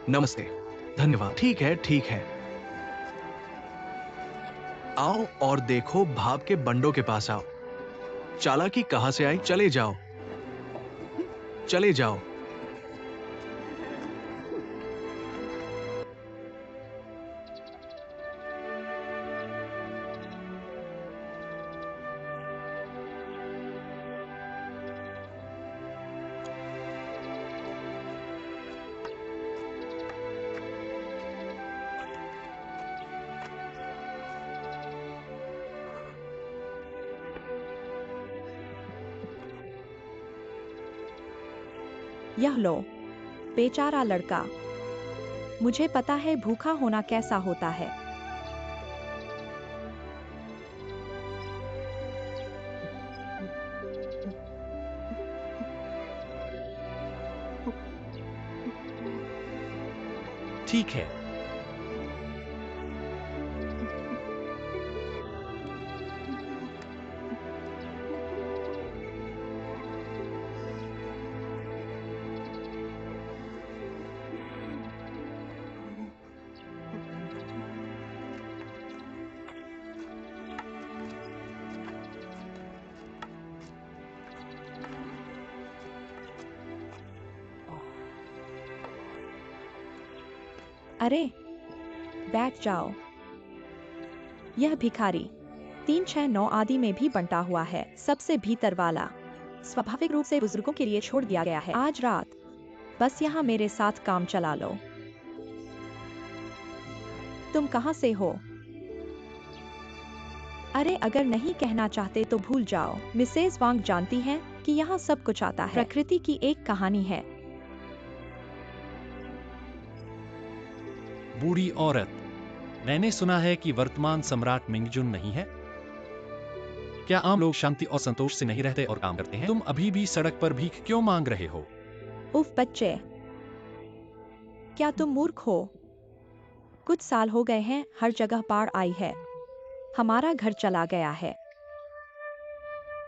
नमस्ते। धन्यवाद। ठीक है, ठीक है। आओ और देखो, भाप के बंडों के पास आओ। चालाकी कहां से आई? चले जाओ, चले जाओ। यह लो, बेचारा लड़का। मुझे पता है भूखा होना कैसा होता है। ठीक है। अरे, बैठ जाओ। यह भिखारी 369 आदि में भी बंटा हुआ है, सबसे भीतर वाला। स्वाभाविक रूप से बुजुर्गों के लिए छोड़ दिया गया है। आज रात बस यहाँ मेरे साथ काम चला लो। तुम कहाँ से हो? अरे, अगर नहीं कहना चाहते तो भूल जाओ। मिसेस वांग जानती हैं कि यहाँ सब कुछ आता है। प्रकृति की एक कहानी है। बूढ़ी औरत, मैंने सुना है कि वर्तमान सम्राट मिंगजुन नहीं है। क्या आम लोग शांति और संतोष से नहीं रहते और काम करते हैं? तुम अभी भी सड़क पर भीख क्यों मांग रहे हो? उफ बच्चे, क्या तुम मूर्ख हो? कुछ साल हो गए हैं, हर जगह बाढ़ आई है। हमारा घर चला गया है।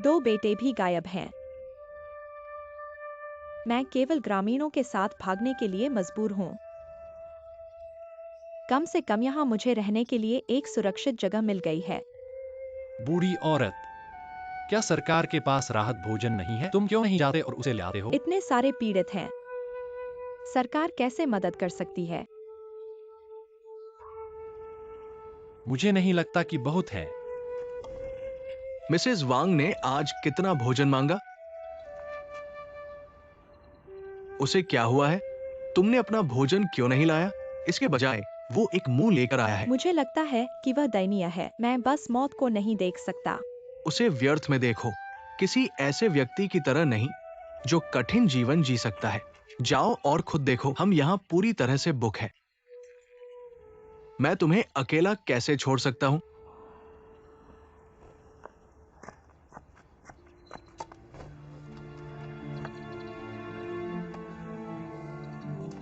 2 बेटे भी गायब हैं। मैं केवल ग्रामीणों के साथ भागने के लिए मजबूर हूँ। कम से कम यहाँ मुझे रहने के लिए एक सुरक्षित जगह मिल गई है। बूढ़ी औरत, क्या सरकार के पास राहत भोजन नहीं है? तुम क्यों नहीं जाते और उसे ले आते हो? इतने सारे पीड़ित हैं। सरकार कैसे मदद कर सकती है? मुझे नहीं लगता कि बहुत है। मिसेस वांग ने आज कितना भोजन मांगा? उसे क्या हुआ है? तुमने अपना भोजन क्यों नहीं लाया? इसके बजाय वो एक मुंह लेकर आया है। मुझे लगता है कि वह दयनीय है। मैं बस मौत को नहीं देख सकता। उसे व्यर्थ में देखो, किसी ऐसे व्यक्ति की तरह नहीं जो कठिन जीवन जी सकता है। जाओ और खुद देखो, हम यहाँ पूरी तरह से बुक है। मैं तुम्हें अकेला कैसे छोड़ सकता हूँ?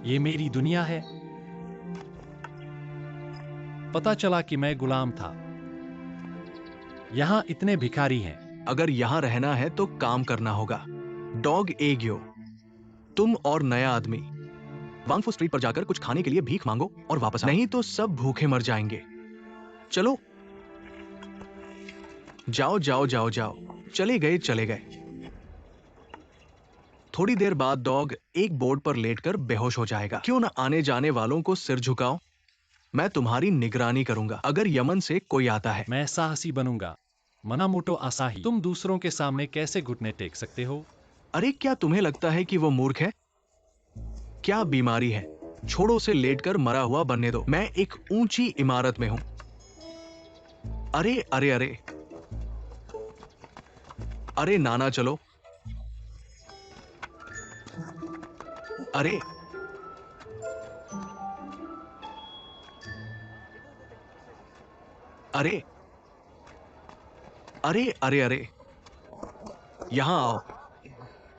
ये मेरी दुनिया है। पता चला कि मैं गुलाम था। यहाँ इतने भिखारी हैं। अगर यहाँ रहना है तो काम करना होगा। डॉग एग्यो, तुम और नया आदमी वांगफू स्ट्रीट पर जाकर कुछ खाने के लिए भीख मांगो और वापस आओ। नहीं तो सब भूखे मर जाएंगे। चलो, जाओ जाओ जाओ जाओ। चले गए, चले गए। थोड़ी देर बाद डॉग एक बोर्ड पर लेटकर बेहोश हो जाएगा। क्यों ना आने जाने वालों को सिर झुकाओ। मैं तुम्हारी निगरानी करूंगा। अगर यमन से कोई आता है। मैं साहसी बनूंगा। मनामोटो आसाही, तुम दूसरों के सामने कैसे घुटने टेक सकते हो? अरे, क्या तुम्हें लगता है कि वो मूर्ख है? क्या बीमारी है? छोड़ो, उसे लेटकर मरा हुआ बनने दो। मैं एक ऊंची इमारत में हूं। अरे अरे अरे अरे, नाना चलो। अरे अरे अरे अरे अरे, यहां आओ।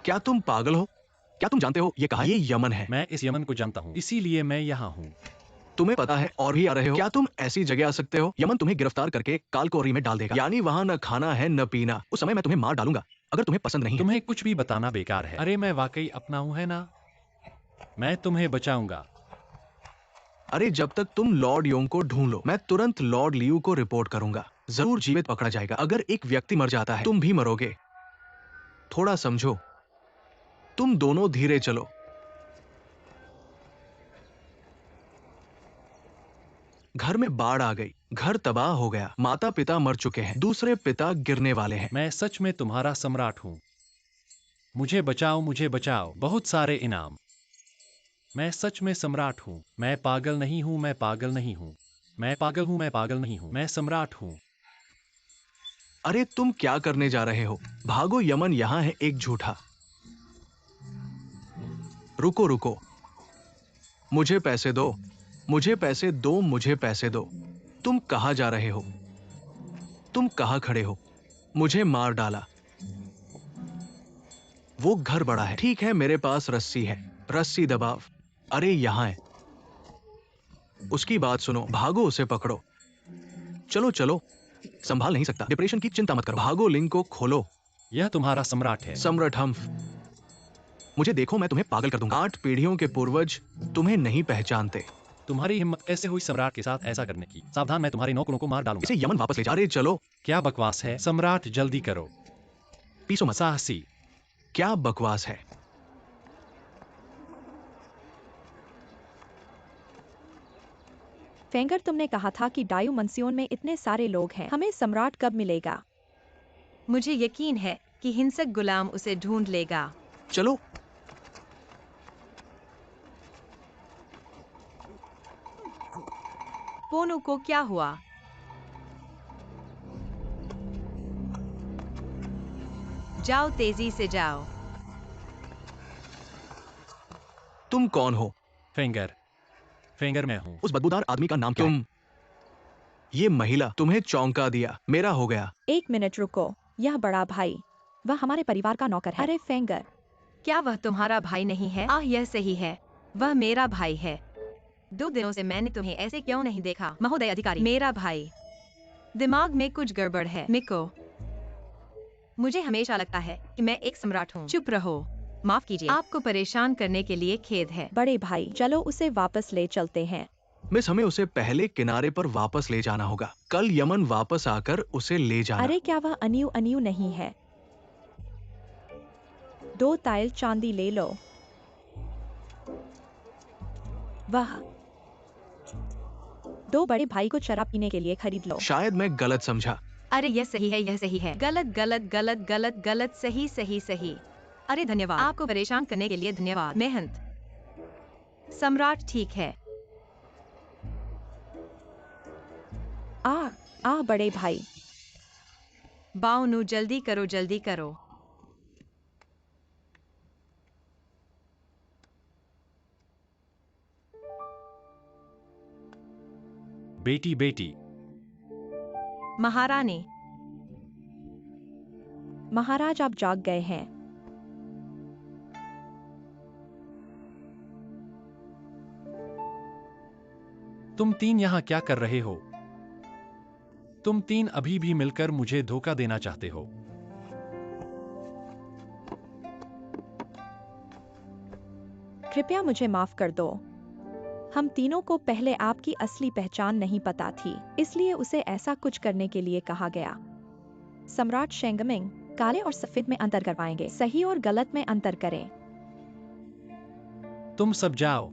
क्या तुम पागल हो? क्या तुम जानते हो ये कहाँ है? ये यमन है। मैं इस यमन को जानता हूँ, इसीलिए मैं यहाँ हूँ। तुम्हें पता है और भी आ रहे हो? क्या तुम ऐसी जगह आ सकते हो? यमन तुम्हें गिरफ्तार करके कालकोरी में डाल देगा। यानी वहां न खाना है न पीना। उस समय मैं तुम्हें मार डालूंगा अगर तुम्हें पसंद नहीं है। तुम्हें कुछ भी बताना बेकार है। अरे, मैं वाकई अपना हूँ, है ना? मैं तुम्हें बचाऊंगा। अरे जब तक तुम लॉर्ड योंग को ढूंढ लो, मैं तुरंत लॉर्ड लियू को रिपोर्ट करूंगा। जरूर जीवित पकड़ा जाएगा। अगर एक व्यक्ति मर जाता है, तुम भी मरोगे। थोड़ा समझो। तुम दोनों धीरे चलो। घर में बाढ़ आ गई, घर तबाह हो गया, माता पिता मर चुके हैं, दूसरे पिता गिरने वाले हैं। मैं सच में तुम्हारा सम्राट हूँ। मुझे बचाओ, मुझे बचाओ। बहुत सारे इनाम। मैं सच में सम्राट हूँ। मैं पागल नहीं हूँ, मैं पागल नहीं हूँ। मैं पागल हूँ, मैं पागल नहीं हूँ। मैं सम्राट हूँ। अरे तुम क्या करने जा रहे हो? भागो, यमन यहाँ है एक झूठा। रुको रुको, मुझे पैसे दो, मुझे पैसे दो, मुझे पैसे दो। तुम कहाँ जा रहे हो? तुम कहाँ खड़े हो? मुझे मार डाला। वो घर बड़ा है। ठीक है, मेरे पास रस्सी है, रस्सी दबाव। अरे यहाँ है। उसकी बात सुनो, भागो, उसे पकड़ो। चलो चलो, संभाल नहीं सकता। डिप्रेशन की चिंता मत करो, भागो, लिंक को खोलो। यह तुम्हारा सम्राट है। सम्राट हम्फ, मुझे देखो, मैं तुम्हें पागल कर दूंगा। 8 पीढ़ियों के पूर्वज तुम्हें नहीं पहचानते। तुम्हारी हिम्मत कैसे हुई सम्राट के साथ ऐसा करने की? सावधान, मैं तुम्हारे नौकरों को मार डालूंगा। इसे यमन वापस ले जा। अरे चलो, क्या बकवास है सम्राट, जल्दी करो। पीसो मत। साहसी। क्या बकवास है? फेंगर, तुमने कहा था कि डायू मंसियोन में इतने सारे लोग हैं, हमें सम्राट कब मिलेगा? मुझे यकीन है कि हिंसक गुलाम उसे ढूंढ लेगा। चलो। पोनू को क्या हुआ? जाओ, तेजी से जाओ। तुम कौन हो? फेंगर। फेंगर मैं हूँ। उस बदबूदार आदमी का नाम क्या है? ये महिला तुम्हें चौंका दिया। मेरा हो गया। 1 मिनट रुको, यह बड़ा भाई, वह हमारे परिवार का नौकर है। अरे फेंगर, क्या वह तुम्हारा भाई नहीं है? यह सही है, वह मेरा भाई है। 2 दिनों से मैंने तुम्हें ऐसे क्यों नहीं देखा? महोदय अधिकारी, मेरा भाई। दिमाग में कुछ गड़बड़ है। मिको, मुझे हमेशा लगता है कि मैं एक सम्राट हूँ। चुप रहो। माफ कीजिए, आपको परेशान करने के लिए खेद है। बड़े भाई, चलो उसे वापस ले चलते हैं। मिस, हमें उसे पहले किनारे पर वापस ले जाना होगा। कल यमन वापस आकर उसे ले जाना। अरे क्या वह अनियु अनियु नहीं है? 2 ताइल चांदी ले लो। वह 2 बड़े भाई को शराब पीने के लिए खरीद लो। शायद मैं गलत समझा। अरे यह सही है, यह सही है। गलत गलत गलत गलत गलत, सही सही सही। अरे धन्यवाद, आपको परेशान करने के लिए धन्यवाद। मेहनत। सम्राट ठीक है। बड़े भाई। बाउनू, जल्दी करो, जल्दी करो। बेटी बेटी। महारानी। महाराज, आप जाग गए हैं। तुम 3 यहाँ क्या कर रहे हो? तुम 3 अभी भी मिलकर मुझे धोखा देना चाहते हो। कृपया मुझे माफ कर दो। हम तीनों को पहले आपकी असली पहचान नहीं पता थी, इसलिए उसे ऐसा कुछ करने के लिए कहा गया। सम्राट शेंगमिंग काले और सफेद में अंतर कर पाएंगे, सही और गलत में अंतर करें। तुम सब जाओ।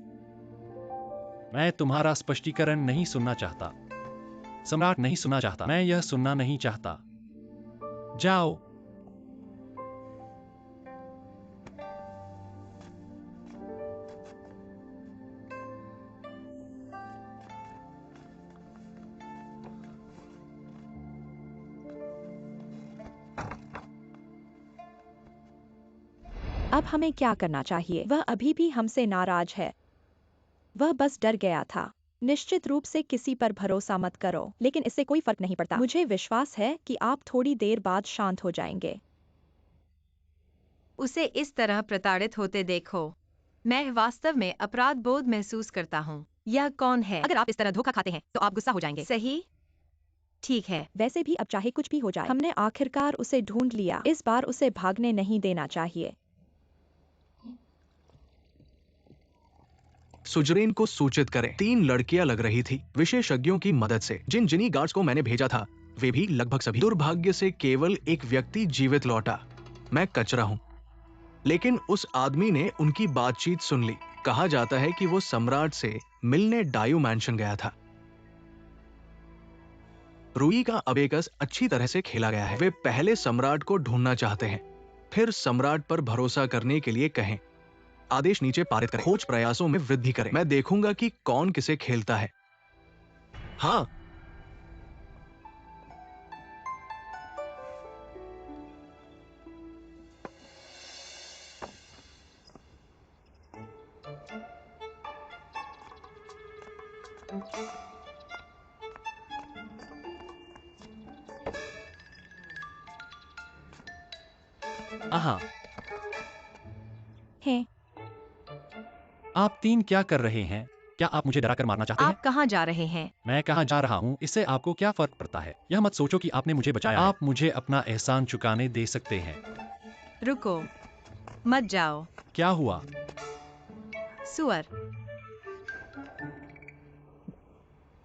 मैं तुम्हारा स्पष्टीकरण नहीं सुनना चाहता। सम्राट नहीं सुनना चाहता। मैं यह सुनना नहीं चाहता। जाओ। अब हमें क्या करना चाहिए? वह अभी भी हमसे नाराज है। वह बस डर गया था। निश्चित रूप से किसी पर भरोसा मत करो, लेकिन इससे कोई फर्क नहीं पड़ता। मुझे विश्वास है कि आप थोड़ी देर बाद शांत हो जाएंगे। उसे इस तरह प्रताड़ित होते देखो, मैं वास्तव में अपराध बोध महसूस करता हूँ। यह कौन है? अगर आप इस तरह धोखा खाते हैं तो आप गुस्सा हो जाएंगे। सही? ठीक है। वैसे भी अब चाहे कुछ भी हो जाए, हमने आखिरकार उसे ढूंढ लिया। इस बार उसे भागने नहीं देना चाहिए। सुजरेन को सूचित करें। 3 लड़कियां लग रही थी। विशेषज्ञों की मदद से जिन जिनी गार्ड्स को मैंने भेजा था वे भी लगभग सभी। दुर्भाग्य से केवल एक व्यक्ति जीवित लौटा। मैं कचरा हूं। लेकिन उस आदमी ने उनकी बातचीत सुन ली। कहा जाता है कि वो सम्राट से मिलने डायू मैंशन गया था। रूई का अबेकस अच्छी तरह से खेला गया है। वे पहले सम्राट को ढूंढना चाहते हैं, फिर सम्राट पर भरोसा करने के लिए कहें। आदेश नीचे पारित करें। खोज प्रयासों में वृद्धि करें। मैं देखूंगा कि कौन किसे खेलता है। हाँ, आहा, हैं। आप 3 क्या कर रहे हैं? क्या आप मुझे डराकर मारना चाहते हैं? आप कहाँ जा रहे हैं? मैं कहाँ जा रहा हूँ, इससे आपको क्या फर्क पड़ता है? यह मत सोचो कि आपने मुझे बचाया है। आप मुझे अपना एहसान चुकाने दे सकते हैं। रुको, मत जाओ। क्या हुआ? सुअर,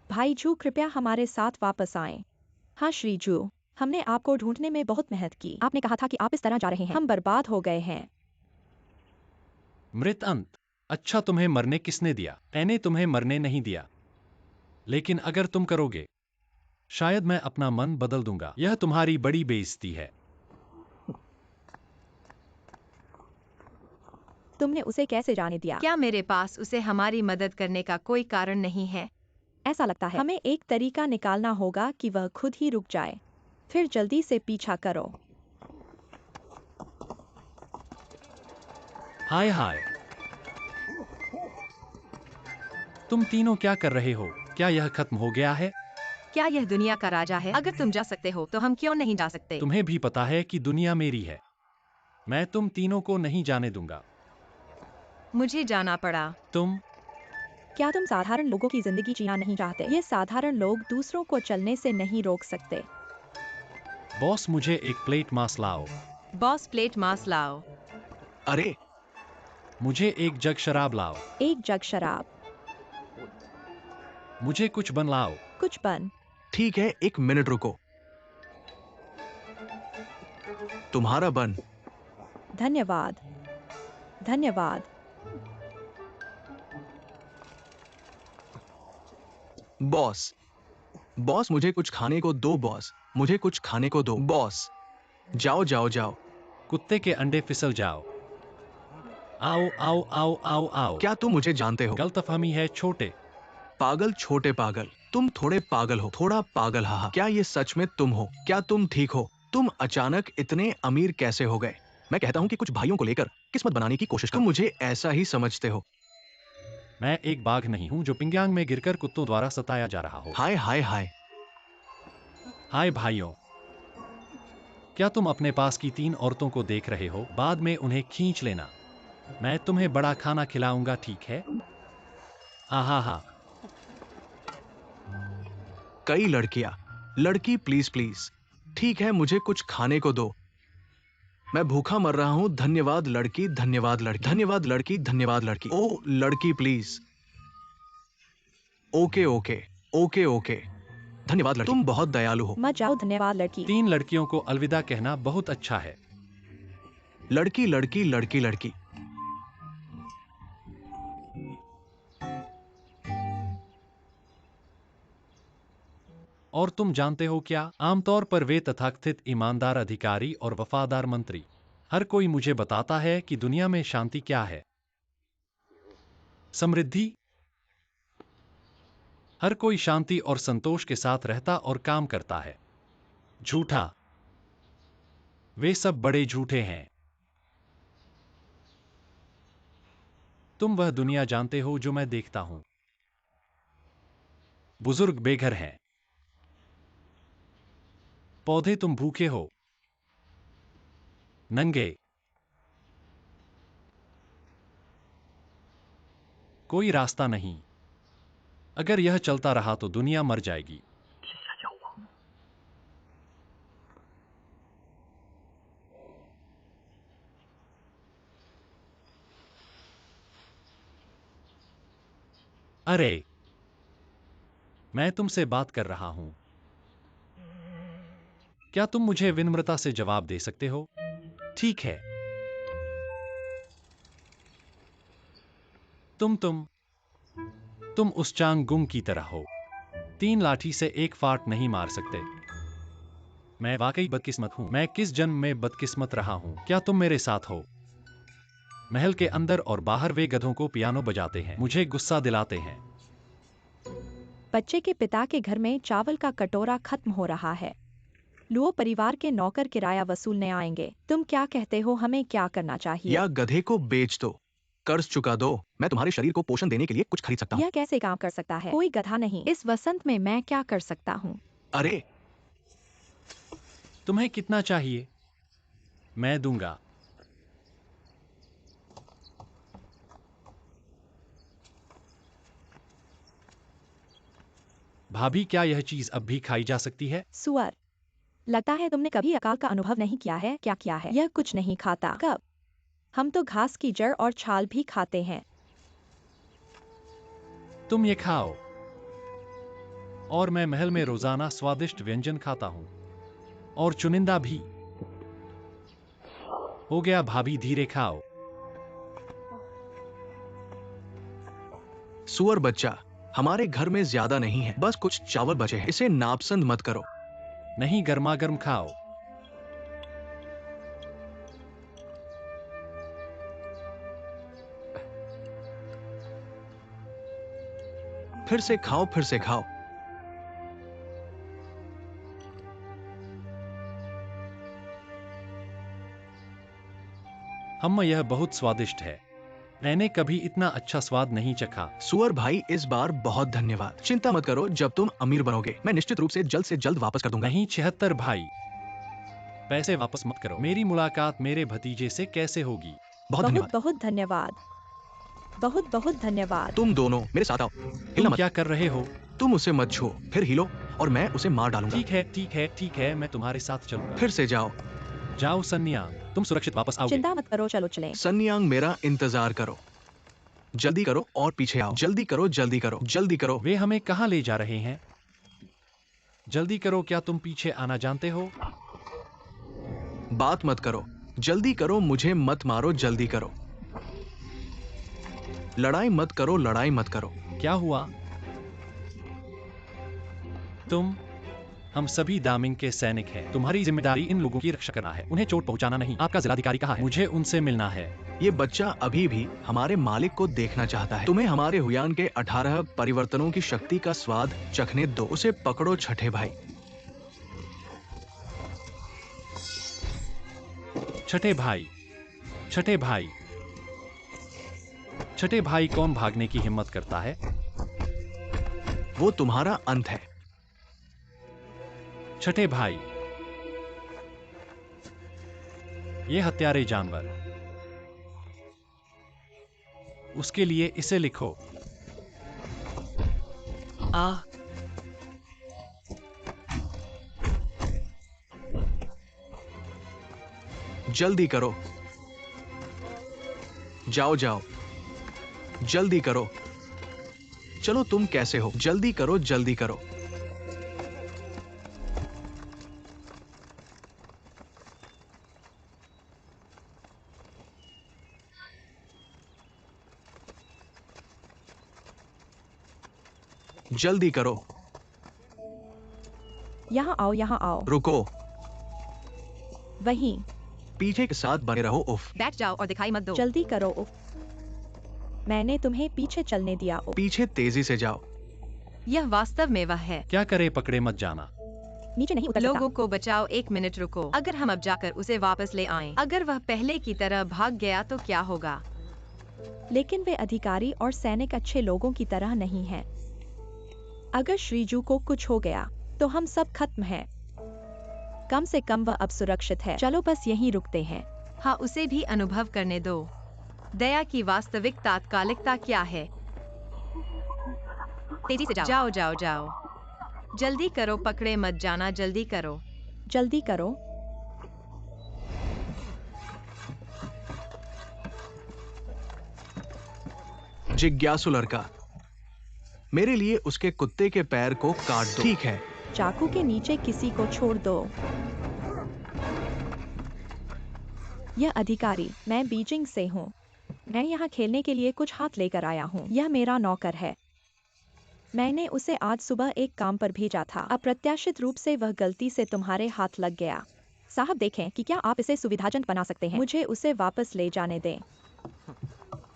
भाई जू, कृपया हमारे साथ वापस आएं। हाँ श्री जू, हमने आपको ढूंढने में बहुत मेहनत की। आपने कहा था कि आप इस तरह जा रहे हैं। हम बर्बाद हो गए हैं। मृत अंत। अच्छा, तुम्हें मरने किसने दिया? मैंने तुम्हें मरने नहीं दिया। लेकिन अगर तुम करोगे, शायद मैं अपना मन बदल दूंगा। यह तुम्हारी बड़ी बेइज्जती है। तुमने उसे कैसे जाने दिया? क्या मेरे पास उसे हमारी मदद करने का कोई कारण नहीं है? ऐसा लगता है हमें एक तरीका निकालना होगा कि वह खुद ही रुक जाए। फिर जल्दी से पीछा करो। हाय हाय, तुम तीनों क्या कर रहे हो? क्या यह खत्म हो गया है? क्या यह दुनिया का राजा है? अगर तुम जा सकते हो तो हम क्यों नहीं जा सकते? तुम्हें भी पता है कि दुनिया मेरी है। मैं तुम तीनों को नहीं जाने दूंगा। मुझे जाना पड़ा। तुम क्या तुम साधारण लोगों की जिंदगी जीना नहीं चाहते? ये साधारण लोग दूसरों को चलने से नहीं रोक सकते। बॉस, मुझे एक प्लेट मांस लाओ। बॉस, प्लेट मांस लाओ। अरे मुझे एक जग शराब लाओ। एक जग शराब। मुझे कुछ बन लाओ। कुछ बन। ठीक है, 1 मिनट रुको। तुम्हारा बन। धन्यवाद। धन्यवाद। बॉस, बॉस मुझे कुछ खाने को दो। बॉस, मुझे कुछ खाने को दो। बॉस, जाओ जाओ जाओ। कुत्ते के अंडे फिसल जाओ। आओ आओ आओ आओ आओ। क्या तुम मुझे जानते हो? गलतफहमी है छोटे। पागल छोटे पागल। तुम थोड़े पागल हो, थोड़ा पागल। हा हा। क्या ये सच में तुम हो? क्या तुम ठीक हो? तुम अचानक इतने अमीर कैसे हो गए? मैं कहता हूँ कि कुछ भाइयों को लेकर किस्मत बनाने की कोशिश कर। तुम मुझे ऐसा ही समझते हो। मैं एक बाघ नहीं हूँ जो पिंग्यांग में गिरकर कुत्तों द्वारा सताया जा रहा हो। हाय हाय हाय। हाय भाइयों, क्या तुम अपने पास की 3 औरतों को देख रहे हो? बाद में उन्हें खींच लेना। मैं तुम्हें बड़ा खाना खिलाऊंगा, ठीक है? आहा हा। कई लड़कियां। लड़की प्लीज प्लीज। ठीक है, मुझे कुछ खाने को दो। मैं भूखा मर रहा हूँ। धन्यवाद लड़की, धन्यवाद लड़की, धन्यवाद लड़की, धन्यवाद लड़की। ओ लड़की please. Okay okay okay okay. धन्यवाद लड़की, तुम बहुत दयालु हो। मत जाओ। धन्यवाद लड़की। 3 लड़कियों को अलविदा कहना बहुत अच्छा है। लड़की लड़की लड़की लड़की। और तुम जानते हो क्या? आमतौर पर वे तथाकथित ईमानदार अधिकारी और वफादार मंत्री। हर कोई मुझे बताता है कि दुनिया में शांति क्या है। समृद्धि। हर कोई शांति और संतोष के साथ रहता और काम करता है। झूठा। वे सब बड़े झूठे हैं। तुम वह दुनिया जानते हो जो मैं देखता हूं। बुजुर्ग बेघर हैं। पौधे, तुम भूखे हो। नंगे। कोई रास्ता नहीं। अगर यह चलता रहा तो दुनिया मर जाएगी। अरे, मैं तुमसे बात कर रहा हूं। क्या तुम मुझे विनम्रता से जवाब दे सकते हो? ठीक है। तुम उस चांग गुंग की तरह हो। 3 लाठी से एक फाट नहीं मार सकते। मैं वाकई बदकिस्मत हूं। मैं किस जन्म में बदकिस्मत रहा हूं? क्या तुम मेरे साथ हो? महल के अंदर और बाहर वे गधों को पियानो बजाते हैं, मुझे गुस्सा दिलाते हैं। बच्चे के पिता के घर में चावल का कटोरा खत्म हो रहा है। लुओ परिवार के नौकर किराया वसूलने आएंगे। तुम क्या कहते हो, हमें क्या करना चाहिए? या गधे को बेच दो, कर्ज चुका दो। मैं तुम्हारे शरीर को पोषण देने के लिए कुछ खरीद सकता हूँ। यह कैसे काम कर सकता है? कोई गधा नहीं। इस वसंत में मैं क्या कर सकता हूँ? अरे, तुम्हें कितना चाहिए? मैं दूंगा। भाभी, क्या यह चीज अब भी खाई जा सकती है? सुअर, लगता है तुमने कभी अकाल का अनुभव नहीं किया है। क्या किया है? यह कुछ नहीं खाता। कब? हम तो घास की जड़ और छाल भी खाते हैं। तुम ये खाओ। और मैं महल में रोजाना स्वादिष्ट व्यंजन खाता हूँ, और चुनिंदा भी। हो गया भाभी, धीरे खाओ। सुअर बच्चा, हमारे घर में ज्यादा नहीं है, बस कुछ चावल बचे हैं। इसे नापसंद मत करो। नहीं, गर्मा-गर्म खाओ। फिर से खाओ, फिर से खाओ। अम्मा, यह बहुत स्वादिष्ट है। मैंने कभी इतना अच्छा स्वाद नहीं चखा। सुअर भाई, इस बार बहुत धन्यवाद। चिंता मत करो, जब तुम अमीर बनोगे मैं निश्चित रूप से जल्द वापस कर दूंगा। नहीं 76 भाई, पैसे वापस मत करो। मेरी मुलाकात मेरे भतीजे से कैसे होगी? बहुत धन्यवाद। बहुत धन्यवाद। बहुत धन्यवाद। तुम दोनों मेरे साथ आओ। हिलना तुम मत। क्या कर रहे हो? तुम उसे मत छुओ, फिर हिलो और मैं उसे मार डालूंगा। ठीक है, मैं तुम्हारे साथ चलूंगा। फिर से जाओ। जाओ सन्निया, तुम सुरक्षित वापस आओगे। चिंता मत करो, चलो चलें। सन्नियांग, मेरा इंतजार करो। जल्दी करो और पीछे आओ। जल्दी करो, जल्दी करो, जल्दी करो। वे हमें कहाँ ले जा रहे हैं? जल्दी करो, क्या तुम पीछे आना जानते हो? बात मत करो, जल्दी करो, मुझे मत मारो, जल्दी करो। लड़ाई मत करो, लड़ाई मत करो। क्या हुआ? हम सभी दामिंग के सैनिक हैं। तुम्हारी जिम्मेदारी इन लोगों की रक्षा करना है, उन्हें चोट पहुंचाना नहीं। आपका जिलाधिकारी कहाँ है? मुझे उनसे मिलना है। ये बच्चा अभी भी हमारे मालिक को देखना चाहता है। तुम्हें हमारे हुयान के 18 परिवर्तनों की शक्ति का स्वाद चखने दो। उसे पकड़ो छठे भाई। छठे भाई, छठे भाई, छठे भाई कौन भागने की हिम्मत करता है? वो तुम्हारा अंत है। छठे भाई, ये हत्यारे जानवर, उसके लिए इसे लिखो। जल्दी करो, जाओ जाओ, जल्दी करो। चलो, तुम कैसे हो? जल्दी करो, जल्दी करो। जल्दी करो। यहाँ आओ, यहाँ आओ। रुको, वहीं। पीछे के साथ बने रहो। उफ, बैठ जाओ और दिखाई मत दो। जल्दी करो। उफ, मैंने तुम्हें पीछे चलने दिया। उफ, पीछे तेजी से जाओ। यह वास्तव में वह है। क्या करे, पकड़े मत जाना। नीचे नहीं उतर सकता। लोगों को बचाओ, 1 मिनट रुको। अगर हम अब जाकर उसे वापस ले आएं, अगर वह पहले की तरह भाग गया तो क्या होगा? लेकिन वे अधिकारी और सैनिक अच्छे लोगों की तरह नहीं हैं। अगर श्रीजू को कुछ हो गया तो हम सब खत्म हैं। कम से कम वह अब सुरक्षित है। चलो बस यहीं रुकते हैं। हाँ, उसे भी अनुभव करने दो। दया की वास्तविक तात्कालिकता क्या है? तेजी से जाओ जाओ जाओ। जल्दी करो, पकड़े मत जाना, जल्दी करो। जल्दी करो। जिज्ञासु लड़का, मेरे लिए उसके कुत्ते के पैर को काट दो। ठीक है। चाकू के नीचे किसी को छोड़ दो। यह अधिकारी, मैं बीजिंग से हूँ। मैं यहाँ खेलने के लिए कुछ हाथ लेकर आया हूँ। यह मेरा नौकर है। मैंने उसे आज सुबह एक काम पर भेजा था। अप्रत्याशित रूप से वह गलती से तुम्हारे हाथ लग गया। साहब देखें कि क्या आप इसे सुविधाजनक बना सकते हैं। मुझे उसे वापस ले जाने दें।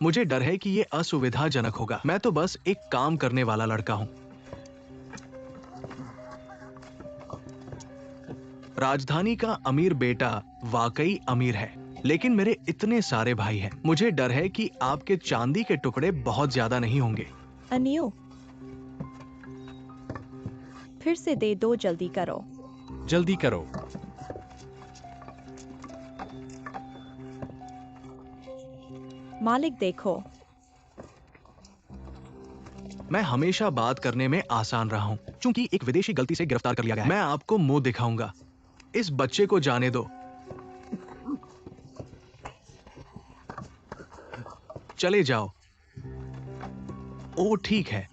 मुझे डर है कि ये असुविधाजनक होगा। मैं तो बस एक काम करने वाला लड़का हूँ। राजधानी का अमीर बेटा वाकई अमीर है, लेकिन मेरे इतने सारे भाई हैं। मुझे डर है कि आपके चांदी के टुकड़े बहुत ज्यादा नहीं होंगे। अनियो, फिर से दे दो, जल्दी करो। जल्दी करो। मालिक देखो। मैं हमेशा बात करने में आसान रहा हूँ, क्योंकि एक विदेशी गलती से गिरफ्तार कर लिया गया है। मैं आपको मुंह दिखाऊंगा। इस बच्चे को जाने दो। चले जाओ। ओ ठीक है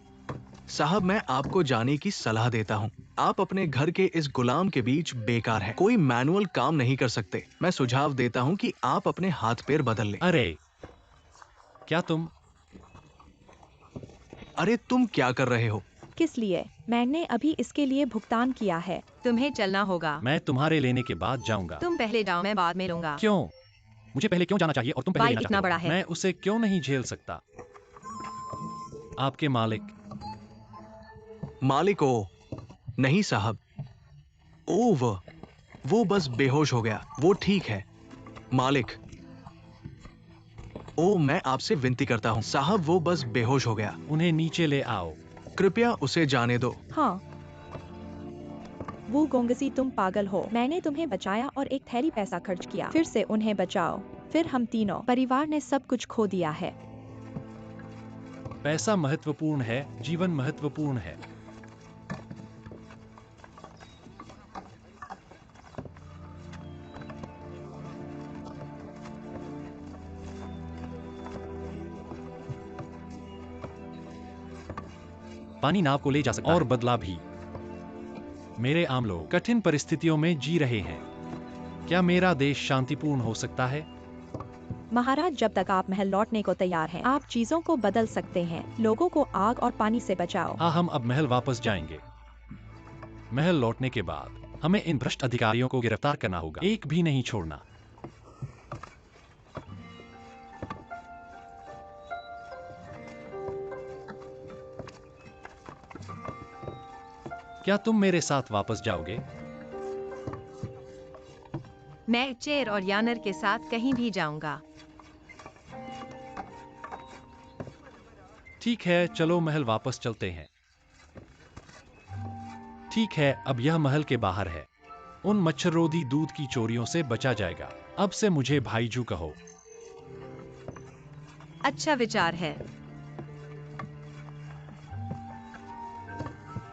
साहब, मैं आपको जाने की सलाह देता हूँ। आप अपने घर के इस गुलाम के बीच बेकार है। कोई मैनुअल काम नहीं कर सकते। मैं सुझाव देता हूँ कि आप अपने हाथ पैर बदल लें। अरे क्या तुम अरे तुम क्या कर रहे हो? किस लिए? मैंने अभी इसके लिए भुगतान किया है। तुम्हें चलना होगा। मैं तुम्हारे लेने के बाद जाऊंगा। तुम पहले जाओ, मैं बाद में लूंगा। क्यों? मुझे पहले क्यों जाना चाहिए और तुम पहले भाई लेना इतना चाहते हो? बड़ा है। मैं उसे क्यों नहीं झेल सकता? आपके मालिक। मालिक? ओ नहीं साहब। ओ वो बस बेहोश हो गया। वो ठीक है मालिक। ओ मैं आपसे विनती करता हूँ साहब, वो बस बेहोश हो गया। उन्हें नीचे ले आओ। कृपया उसे जाने दो। हाँ। वो गोंगसी, तुम पागल हो। मैंने तुम्हें बचाया और एक थैली पैसा खर्च किया। फिर से उन्हें बचाओ। फिर हम तीनों परिवार ने सब कुछ खो दिया है। पैसा महत्वपूर्ण है, जीवन महत्वपूर्ण है। पानी नाव को ले जा सकता है और बदला भी। मेरे आम लोग कठिन परिस्थितियों में जी रहे हैं। क्या मेरा देश शांतिपूर्ण हो सकता है? महाराज, जब तक आप महल लौटने को तैयार हैं, आप चीजों को बदल सकते हैं। लोगों को आग और पानी से बचाओ। हाँ, हम अब महल वापस जाएंगे। महल लौटने के बाद हमें इन भ्रष्ट अधिकारियों को गिरफ्तार करना होगा, एक भी नहीं छोड़ना। क्या तुम मेरे साथ वापस जाओगे? मैं चेर और यानर के साथ कहीं भी जाऊंगा। ठीक है, चलो महल वापस चलते हैं। ठीक है, अब यह महल के बाहर है। उन मच्छररोधी दूध की चोरियों से बचा जाएगा। अब से मुझे भाईजू कहो। अच्छा विचार है।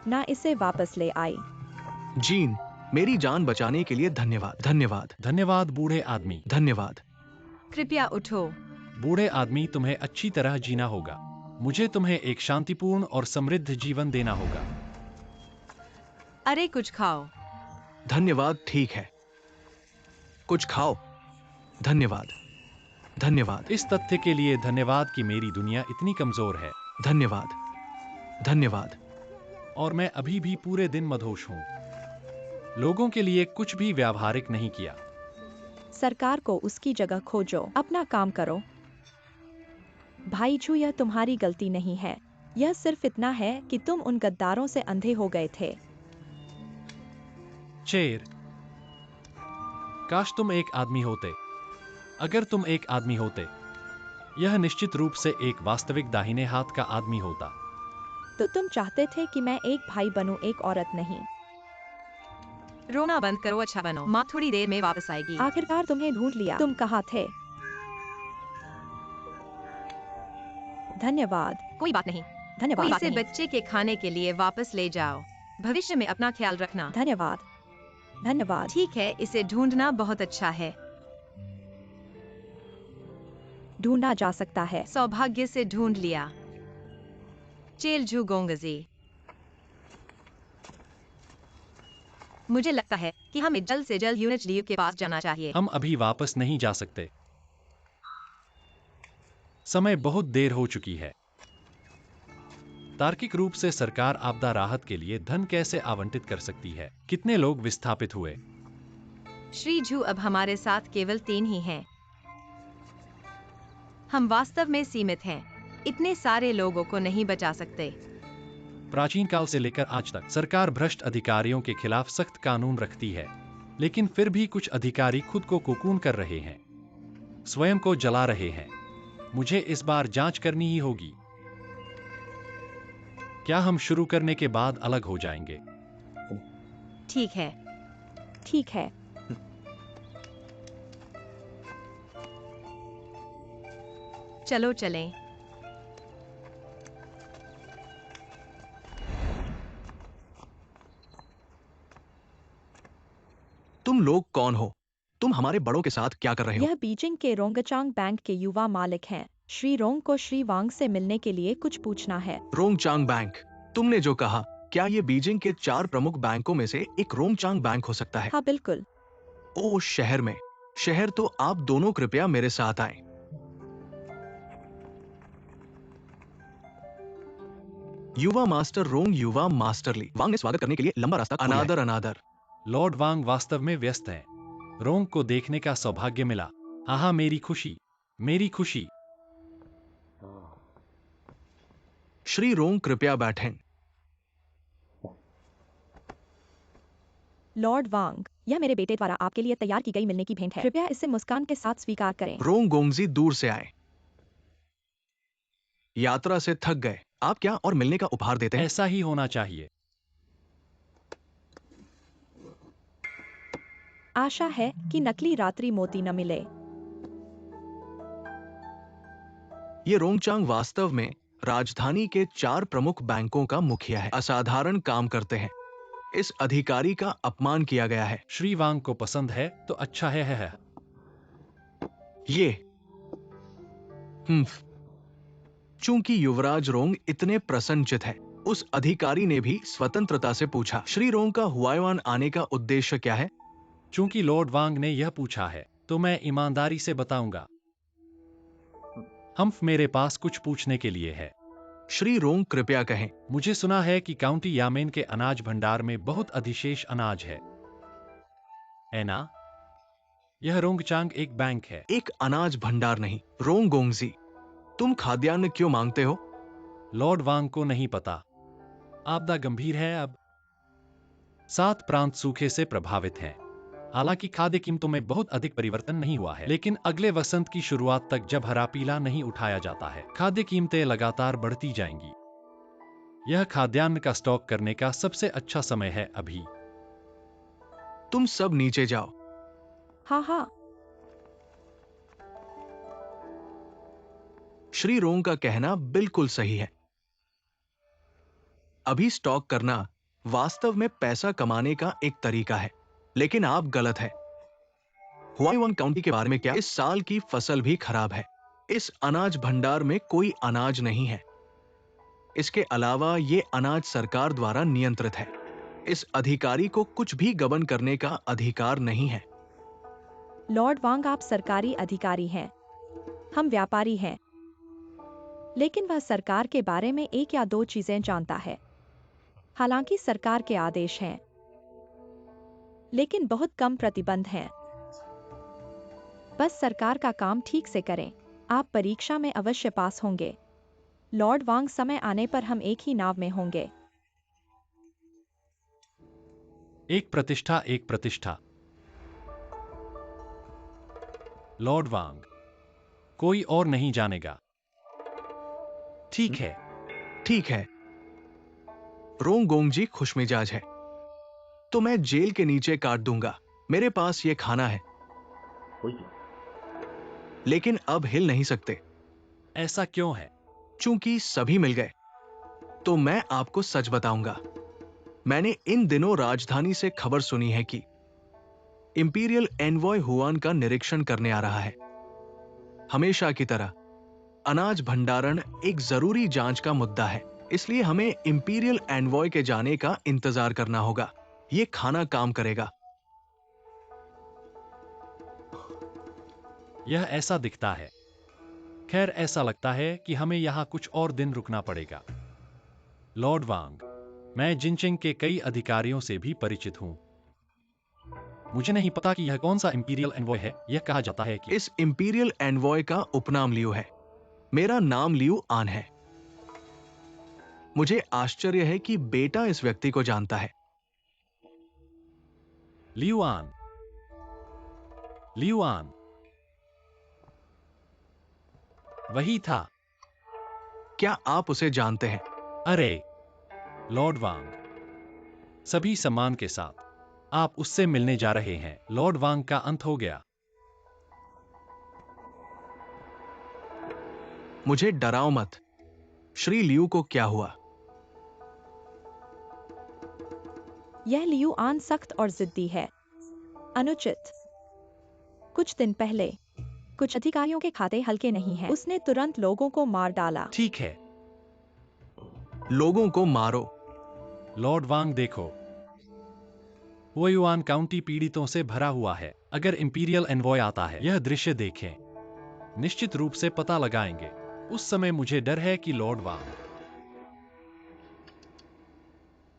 ना इसे वापस ले आई। जीन, मेरी जान बचाने के लिए धन्यवाद। धन्यवाद। धन्यवाद बूढ़े आदमी। धन्यवाद। कृपया उठो। बूढ़े आदमी, तुम्हें अच्छी तरह जीना होगा। मुझे तुम्हें एक शांतिपूर्ण और समृद्ध जीवन देना होगा। अरे कुछ खाओ। धन्यवाद। ठीक है, कुछ खाओ। धन्यवाद। धन्यवाद। इस तथ्य के लिए धन्यवाद कि मेरी दुनिया इतनी कमजोर है। धन्यवाद। धन्यवाद। और मैं अभी भी पूरे दिन मदहोश हूँ। लोगों के लिए कुछ भी व्यावहारिक नहीं किया। सरकार को उसकी जगह खोजो। अपना काम करो। भाईजू, यह तुम्हारी गलती नहीं है। यह सिर्फ इतना है कि तुम उन गद्दारों से अंधे हो गए थे। चेर, काश तुम एक आदमी होते। अगर तुम एक आदमी होते, यह निश्चित रूप से एक वास्तविक दाहिने हाथ का आदमी होता। तो तुम चाहते थे कि मैं एक भाई बनूं, एक औरत नहीं। रोना बंद करो, अच्छा बनो। माँ थोड़ी देर में वापस आएगी। आखिरकार तुम्हें ढूंढ लिया। तुम कहाँ थे? धन्यवाद। कोई बात नहीं। धन्यवाद कोई इसे नहीं। बच्चे के खाने के लिए वापस ले जाओ। भविष्य में अपना ख्याल रखना। धन्यवाद। धन्यवाद। ठीक है, इसे ढूंढना बहुत अच्छा है। ढूंढा जा सकता है। सौभाग्य से ढूंढ लिया। चेलजू गोंगजी। मुझे लगता है कि हमें जल्द से जल्द यूनिट डी के पास जाना चाहिए। हम अभी वापस नहीं जा सकते। समय बहुत देर हो चुकी है। तार्किक रूप से सरकार आपदा राहत के लिए धन कैसे आवंटित कर सकती है? कितने लोग विस्थापित हुए? श्री जू, अब हमारे साथ केवल 3 ही हैं। हम वास्तव में सीमित हैं। इतने सारे लोगों को नहीं बचा सकते। प्राचीन काल से लेकर आज तक सरकार भ्रष्ट अधिकारियों के खिलाफ सख्त कानून रखती है, लेकिन फिर भी कुछ अधिकारी खुद को कोकून कर रहे हैं, स्वयं को जला रहे हैं। मुझे इस बार जांच करनी ही होगी। क्या हम शुरू करने के बाद अलग हो जाएंगे? ठीक है। ठीक है। चलो चलें। तुम लोग कौन हो? तुम हमारे बड़ों के साथ क्या कर रहे हो? यह बीजिंग के रोंगचांग बैंक के युवा मालिक हैं। श्री रोंग को श्री वांग से मिलने के लिए कुछ पूछना है। रोंगचांग बैंक, तुमने जो कहा, क्या ये बीजिंग के 4 प्रमुख बैंकों में से एक रोंगचांग बैंक हो सकता है? हाँ बिल्कुल। ओ, शहर में। शहर तो आप दोनों कृपया मेरे साथ आएं। युवा मास्टर रोंग, युवा मास्टर ली। वांग ने स्वागत करने के लिए लंबा रास्ता खोला है। अनादर अनादर। लॉर्ड वांग वास्तव में व्यस्त हैं। रोंग को देखने का सौभाग्य मिला। आहा, मेरी खुशी, मेरी खुशी। श्री रोंग, कृपया बैठें। लॉर्ड वांग, यह मेरे बेटे द्वारा आपके लिए तैयार की गई मिलने की भेंट है। कृपया इसे मुस्कान के साथ स्वीकार करें। रोंग गोंगजी दूर से आए। यात्रा से थक गए। आप क्या और मिलने का उपहार देते हैं? ऐसा ही होना चाहिए। आशा है कि नकली रात्रि मोती न मिले। ये रोंगचांग वास्तव में राजधानी के 4 प्रमुख बैंकों का मुखिया है। असाधारण काम करते हैं। इस अधिकारी का अपमान किया गया है। श्री वांग को पसंद है तो अच्छा है। ये चूंकि युवराज रोंग इतने प्रसन्नचित है, उस अधिकारी ने भी स्वतंत्रता से पूछा, श्री रोंग का हुआयुआन आने का उद्देश्य क्या है? चूंकि लॉर्ड वांग ने यह पूछा है, तो मैं ईमानदारी से बताऊंगा। हम्फ, मेरे पास कुछ पूछने के लिए है। श्री रोंग, कृपया कहें। मुझे सुना है कि काउंटी यामेन के अनाज भंडार में बहुत अधिशेष अनाज है ना? यह रोंगचांग एक बैंक है। एक अनाज भंडार नहीं। रोंग गोंगजी, तुम खाद्यान्न क्यों मांगते हो? लॉर्ड वांग को नहीं पता। आपदा गंभीर है। अब 7 प्रांत सूखे से प्रभावित हैं। हालांकि खाद्य कीमतों में बहुत अधिक परिवर्तन नहीं हुआ है, लेकिन अगले वसंत की शुरुआत तक जब हरा पीला नहीं उठाया जाता है, खाद्य कीमतें लगातार बढ़ती जाएंगी। यह खाद्यान्न का स्टॉक करने का सबसे अच्छा समय है अभी। तुम सब नीचे जाओ। हाँ हाँ। श्री रोंग का कहना बिल्कुल सही है। अभी स्टॉक करना वास्तव में पैसा कमाने का एक तरीका है, लेकिन आप गलत है। हुआयुआन काउंटी के बारे में क्या? इस साल की फसल भी खराब है। इस अनाज भंडार में कोई अनाज नहीं है। इसके अलावा ये अनाज सरकार द्वारा नियंत्रित है। इस अधिकारी को कुछ भी गबन करने का अधिकार नहीं है। लॉर्ड वांग, आप सरकारी अधिकारी हैं। हम व्यापारी हैं। लेकिन वह सरकार के बारे में 1 या 2 चीजें जानता है। हालांकि सरकार के आदेश हैं, लेकिन बहुत कम प्रतिबंध हैं। बस सरकार का काम ठीक से करें। आप परीक्षा में अवश्य पास होंगे। लॉर्ड वांग, समय आने पर हम एक ही नाव में होंगे। एक प्रतिष्ठा, एक प्रतिष्ठा। लॉर्ड वांग, कोई और नहीं जानेगा। ठीक है। ठीक है। रोंग गोंगजी खुशमिजाज है, तो मैं जेल के नीचे काट दूंगा। मेरे पास ये खाना है, लेकिन अब हिल नहीं सकते। ऐसा क्यों है? चूंकि सभी मिल गए। तो मैं आपको सच बताऊंगा। मैंने इन दिनों राजधानी से खबर सुनी है कि इंपीरियल एनवॉय हुआन का निरीक्षण करने आ रहा है। हमेशा की तरह अनाज भंडारण एक जरूरी जांच का मुद्दा है। इसलिए हमें इंपीरियल एनवॉय के जाने का इंतजार करना होगा। ये खाना काम करेगा। यह ऐसा दिखता है। खैर, ऐसा लगता है कि हमें यहाँ कुछ और दिन रुकना पड़ेगा। लॉर्ड वांग, मैं जिनचिंग के कई अधिकारियों से भी परिचित हूँ। मुझे नहीं पता कि यह कौन सा इंपीरियल एनवॉय है। यह कहा जाता है कि इस इंपीरियल एनवॉय का उपनाम लियू है। मेरा नाम लियू आन है। मुझे आश्चर्य है कि बेटा इस व्यक्ति को जानता है। लियू आन। लियू आन, वही था। क्या आप उसे जानते हैं? अरे लॉर्ड वांग, सभी सम्मान के साथ, आप उससे मिलने जा रहे हैं। लॉर्ड वांग का अंत हो गया। मुझे डराओ मत। श्री लियू को क्या हुआ? यह लियू आन सख्त और जिद्दी है। अनुचित। कुछ दिन पहले कुछ अधिकारियों के खाते हल्के नहीं हैं। उसने तुरंत लोगों को मार डाला। ठीक है लोगों को मारो। लॉर्ड वांग, देखो, हुआयुआन काउंटी पीड़ितों से भरा हुआ है। अगर इंपीरियल एनवॉय आता है, यह दृश्य देखें। निश्चित रूप से पता लगाएंगे। उस समय मुझे डर है कि लॉर्ड वांग,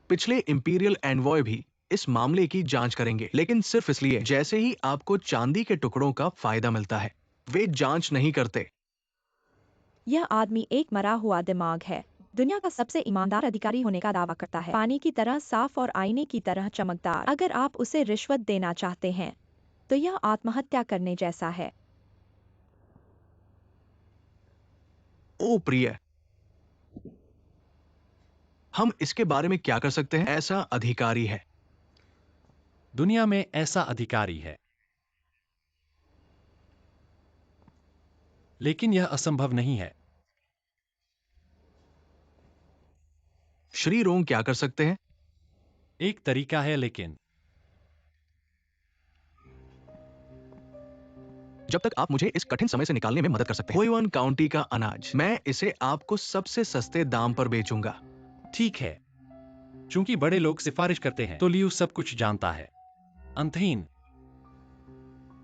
पिछले इंपीरियल एनवॉय भी इस मामले की जांच करेंगे, लेकिन सिर्फ इसलिए जैसे ही आपको चांदी के टुकड़ों का फायदा मिलता है। वे जांच नहीं करते। यह आदमी एक मरा हुआ दिमाग है। दुनिया का सबसे ईमानदार अधिकारी होने का दावा करता है। पानी की तरह साफ और आईने की तरह चमकदार। अगर आप उसे रिश्वत देना चाहते हैं तो यह आत्महत्या करने जैसा है। ओ प्रिय, हम इसके बारे में क्या कर सकते हैं? ऐसा अधिकारी है। दुनिया में ऐसा अधिकारी है, लेकिन यह असंभव नहीं है। श्री रोंग क्या कर सकते हैं? एक तरीका है, लेकिन जब तक आप मुझे इस कठिन समय से निकालने में मदद कर सकते हैं। हुआयुआन काउंटी का अनाज मैं इसे आपको सबसे सस्ते दाम पर बेचूंगा। ठीक है। चूंकि बड़े लोग सिफारिश करते हैं, तो लियू सब कुछ जानता है। अंतहीन।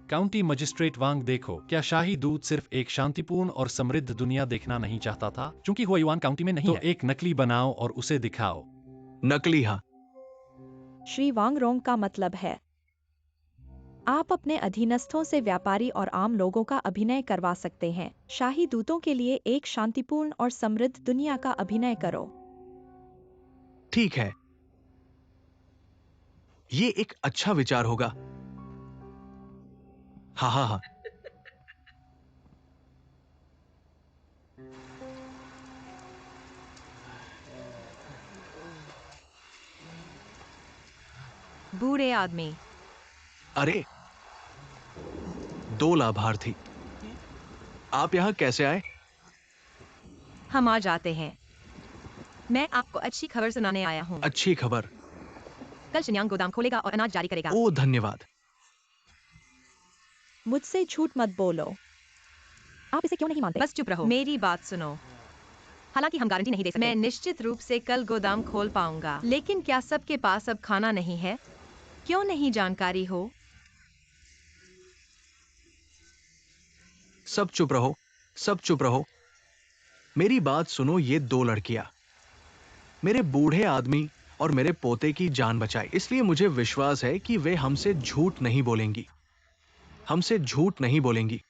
काउंटी मजिस्ट्रेट वांग, देखो, क्या शाही दूत सिर्फ एक शांतिपूर्ण और समृद्ध दुनिया देखना नहीं चाहता था? चूंकि हुआयुआन काउंटी में नहीं है, तो एक नकली बनाओ और उसे दिखाओ। नकली? हाँ। श्री वांग रोंग का मतलब है आप अपने अधीनस्थों से व्यापारी और आम लोगों का अभिनय करवा सकते हैं। शाही दूतों के लिए एक शांतिपूर्ण और समृद्ध दुनिया का अभिनय करो। ठीक है, ये एक अच्छा विचार होगा। हाँ हाँ हाँ। बूढ़े आदमी। अरे, 2 लाभार्थी। आप यहां कैसे आए? हम आ जाते हैं। मैं आपको अच्छी खबर सुनाने आया हूँ। अच्छी खबर। कल शिन्यांग गोदाम खोलेगा और अनाज जारी करेगा। ओ धन्यवाद। मुझसे झूठ मत बोलो। आप इसे क्यों नहीं मानते? बस चुप रहो, मेरी बात सुनो। हालांकि हम गारंटी नहीं दे सकते। मैं निश्चित रूप से कल गोदाम खोल पाऊंगा, लेकिन क्या सबके पास अब खाना नहीं है? क्यों नहीं जानकारी हो? सब चुप रहो, सब चुप रहो। मेरी बात सुनो। ये 2 लड़कियां मेरे बूढ़े आदमी और मेरे पोते की जान बचाई, इसलिए मुझे विश्वास है कि वे हमसे झूठ नहीं बोलेंगी। हमसे झूठ नहीं बोलेंगी।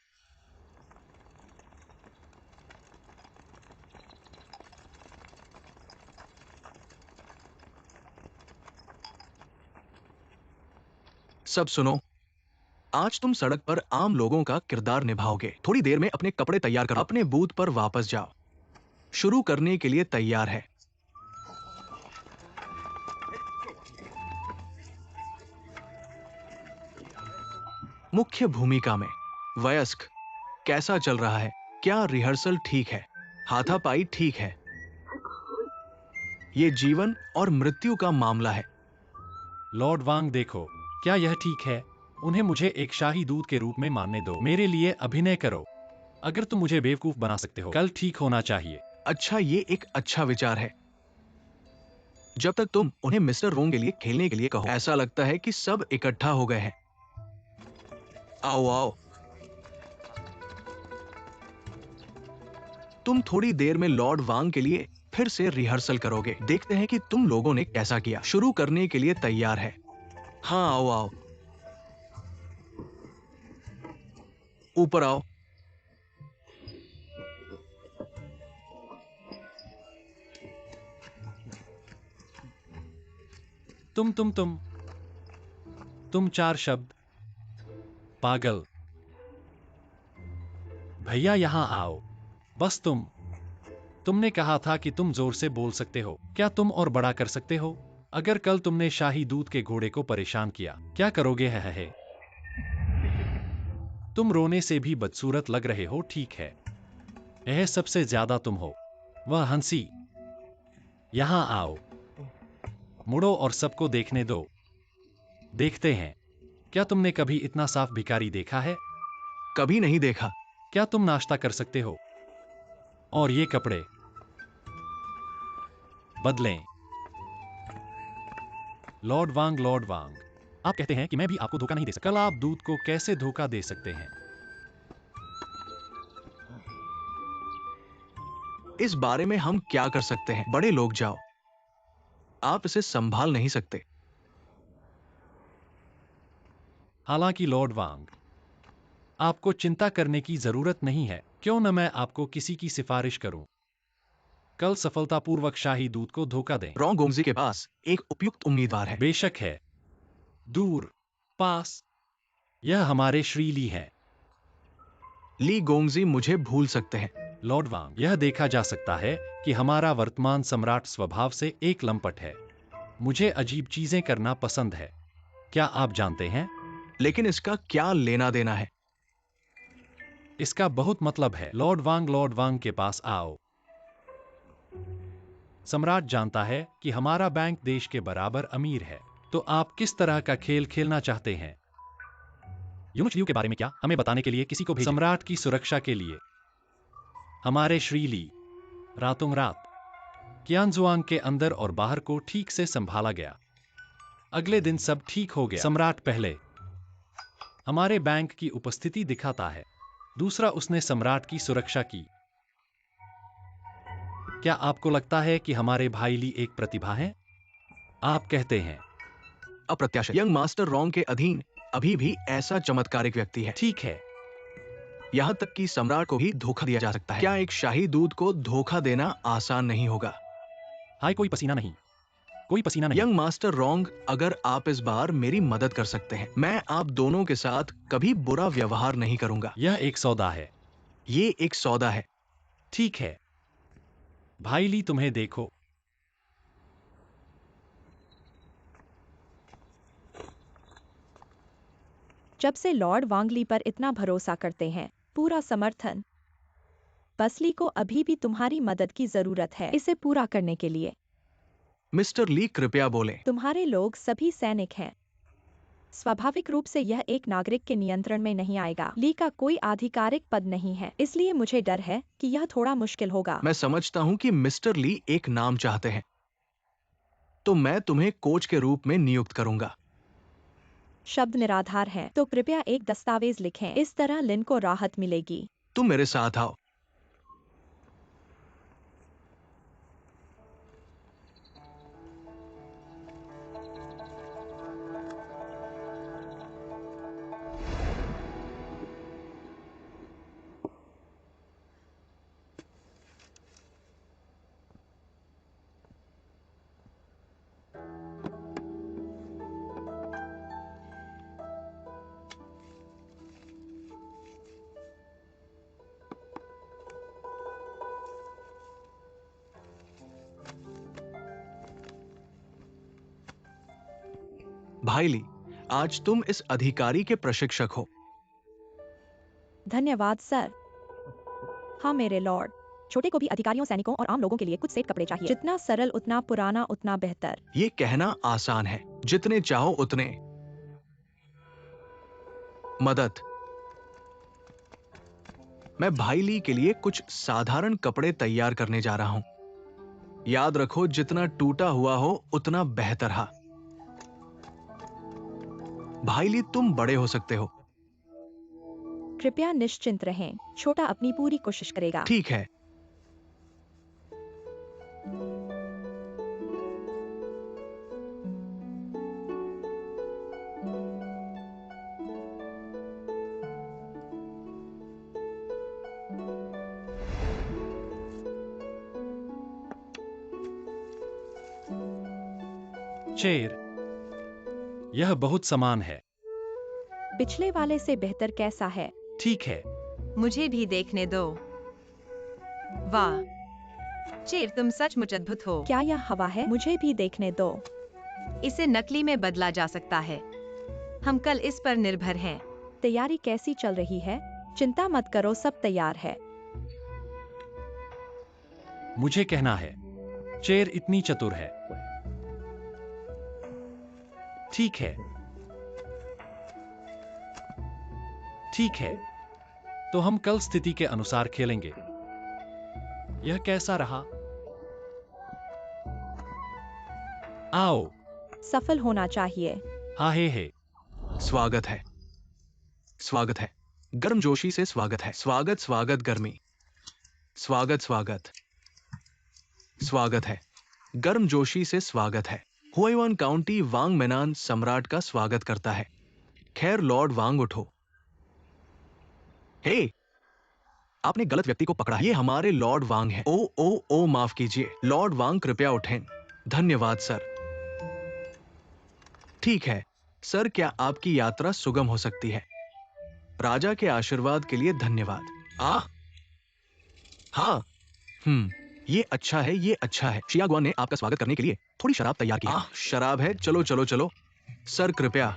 सब सुनो। आज तुम सड़क पर आम लोगों का किरदार निभाओगे। थोड़ी देर में अपने कपड़े तैयार करो, अपने बूथ पर वापस जाओ। शुरू करने के लिए तैयार है। मुख्य भूमिका में वयस्क। कैसा चल रहा है? क्या रिहर्सल ठीक है? हाथापाई ठीक है? ये जीवन और मृत्यु का मामला है। लॉर्ड वांग, देखो, क्या यह ठीक है? उन्हें मुझे एक शाही दूत के रूप में मानने दो। मेरे लिए अभिनय करो। अगर तुम मुझे बेवकूफ बना सकते हो, कल ठीक होना चाहिए। अच्छा, ये एक अच्छा विचार है। जब तक तुम उन्हें मिस्टर रोंग के लिए खेलने के लिए कहो। ऐसा लगता है कि सब इकट्ठा हो गए हैं। आओ आओ। तुम थोड़ी देर में लॉर्ड वांग के लिए फिर से रिहर्सल करोगे। देखते हैं कि तुम लोगों ने कैसा किया। शुरू करने के लिए तैयार है? हाँ, आओ आओ, ऊपर आओ। तुम 4 शब्द। पागल। भैया यहाँ आओ। बस तुमने कहा था कि तुम जोर से बोल सकते हो। क्या तुम और बड़ा कर सकते हो? अगर कल तुमने शाही दूध के घोड़े को परेशान किया, क्या करोगे? है तुम रोने से भी बदसूरत लग रहे हो। ठीक है, यह सबसे ज्यादा तुम हो। वह हंसी। यहां आओ, मुड़ो और सबको देखने दो। देखते हैं। क्या तुमने कभी इतना साफ भिखारी देखा है? कभी नहीं देखा। क्या तुम नाश्ता कर सकते हो? और ये कपड़े बदलें। लॉर्ड वांग, आप कहते हैं कि मैं भी आपको धोखा नहीं दे सकता। कल आप दूध को कैसे धोखा दे सकते हैं? इस बारे में हम क्या कर सकते हैं? बड़े लोग जाओ, आप इसे संभाल नहीं सकते। हालांकि लॉर्ड वांग, आपको चिंता करने की जरूरत नहीं है। क्यों न मैं आपको किसी की सिफारिश करूं। कल सफलतापूर्वक शाही दूध को धोखा दें। रोंग गोंगजी के पास एक उपयुक्त उम्मीदवार है। बेशक है। दूर, पास। यह हमारे श्री ली है। ली गोंगजी मुझे भूल सकते हैं। लॉर्ड वांग, यह देखा जा सकता है कि हमारा वर्तमान सम्राट स्वभाव से एक लंपट है। मुझे अजीब चीजें करना पसंद है। क्या आप जानते हैं? लेकिन इसका क्या लेना देना है? इसका बहुत मतलब है। लॉर्ड वांग के पास आओ। सम्राट जानता है कि हमारा बैंक देश के बराबर अमीर है। तो आप किस तरह का खेल खेलना चाहते हैं? यूनुच लियू के बारे में क्या हमें बताने के लिए किसी को भेजें। सम्राट की सुरक्षा के लिए हमारे श्री ली रातों रात कियानजुआंग के अंदर और बाहर को ठीक से संभाला गया। अगले दिन सब ठीक हो गया। सम्राट पहले हमारे बैंक की उपस्थिति दिखाता है, दूसरा उसने सम्राट की सुरक्षा की। क्या आपको लगता है कि हमारे भाई ली एक प्रतिभा है? आप कहते हैं। अप्रत्याशित। यंग मास्टर रोंग के अधीन अभी भी ऐसा चमत्कारिक व्यक्ति है। ठीक है। यहां तक कि सम्राट को भी धोखा दिया जा सकता है। क्या एक शाही दूध को धोखा देना आसान नहीं होगा? हाय, कोई पसीना नहीं। यंग मास्टर रोंग, अगर आप इस बार मेरी मदद कर सकते हैं, मैं आप दोनों के साथ कभी बुरा व्यवहार नहीं करूंगा। यह एक सौदा है। ये एक सौदा है। ठीक है। भाई ली, तुम्हें देखो। जब से लॉर्ड वांगली पर इतना भरोसा करते हैं, पूरा समर्थन। बस ली को अभी भी तुम्हारी मदद की जरूरत है इसे पूरा करने के लिए। मिस्टर ली, कृपया बोलें। तुम्हारे लोग सभी सैनिक हैं। स्वाभाविक रूप से यह एक नागरिक के नियंत्रण में नहीं आएगा। ली का कोई आधिकारिक पद नहीं है, इसलिए मुझे डर है कि यह थोड़ा मुश्किल होगा। मैं समझता हूं कि मिस्टर ली एक नाम चाहते हैं, तो मैं तुम्हें कोच के रूप में नियुक्त करूंगा। शब्द निराधार हैं, तो कृपया एक दस्तावेज लिखें। इस तरह लिन को राहत मिलेगी। तुम मेरे साथ आओ। भाई ली, आज तुम इस अधिकारी के प्रशिक्षक हो। धन्यवाद सर। हाँ मेरे लॉर्ड। छोटे को भी अधिकारियों, सैनिकों और आम लोगों के लिए कुछ सेट कपड़े चाहिए। जितना सरल उतना पुराना उतना बेहतर। ये कहना आसान है, जितने चाहो उतने। मदद। मैं भाई ली के लिए कुछ साधारण कपड़े तैयार करने जा रहा हूं। याद रखो, जितना टूटा हुआ हो उतना बेहतर हा। भाई ली, तुम बड़े हो सकते हो। कृपया निश्चिंत रहें, छोटा अपनी पूरी कोशिश करेगा। ठीक है। चेर, यह बहुत समान है। पिछले वाले से बेहतर कैसा है? ठीक है। मुझे भी देखने दो। वाह चेर, तुम सचमुच अद्भुत हो। क्या यह हवा है? मुझे भी देखने दो। इसे नकली में बदला जा सकता है। हम कल इस पर निर्भर हैं। तैयारी कैसी चल रही है? चिंता मत करो, सब तैयार है। मुझे कहना है, चेर इतनी चतुर है। ठीक है। ठीक है, तो हम कल स्थिति के अनुसार खेलेंगे। यह कैसा रहा? आओ। सफल होना चाहिए। हाँ हे। स्वागत है, स्वागत है। गर्मजोशी से स्वागत है। स्वागत स्वागत गर्मी। स्वागत स्वागत स्वागत है। गर्मजोशी से स्वागत है। हुआयुआन काउंटी वांग मेनान सम्राट का स्वागत करता है। खैर लॉर्ड वांग, उठो। हे, आपने गलत व्यक्ति को पकड़ा है। ये हमारे लॉर्ड वांग हैं। ओ ओ ओ, माफ कीजिए लॉर्ड वांग, कृपया उठें। धन्यवाद सर। ठीक है सर, क्या आपकी यात्रा सुगम हो सकती है? राजा के आशीर्वाद के लिए धन्यवाद। हाँ। ये अच्छा है, ये अच्छा है। शियागुआन ने आपका स्वागत करने के लिए थोड़ी शराब तैयार की है। शराब है? चलो चलो चलो। सर कृपया।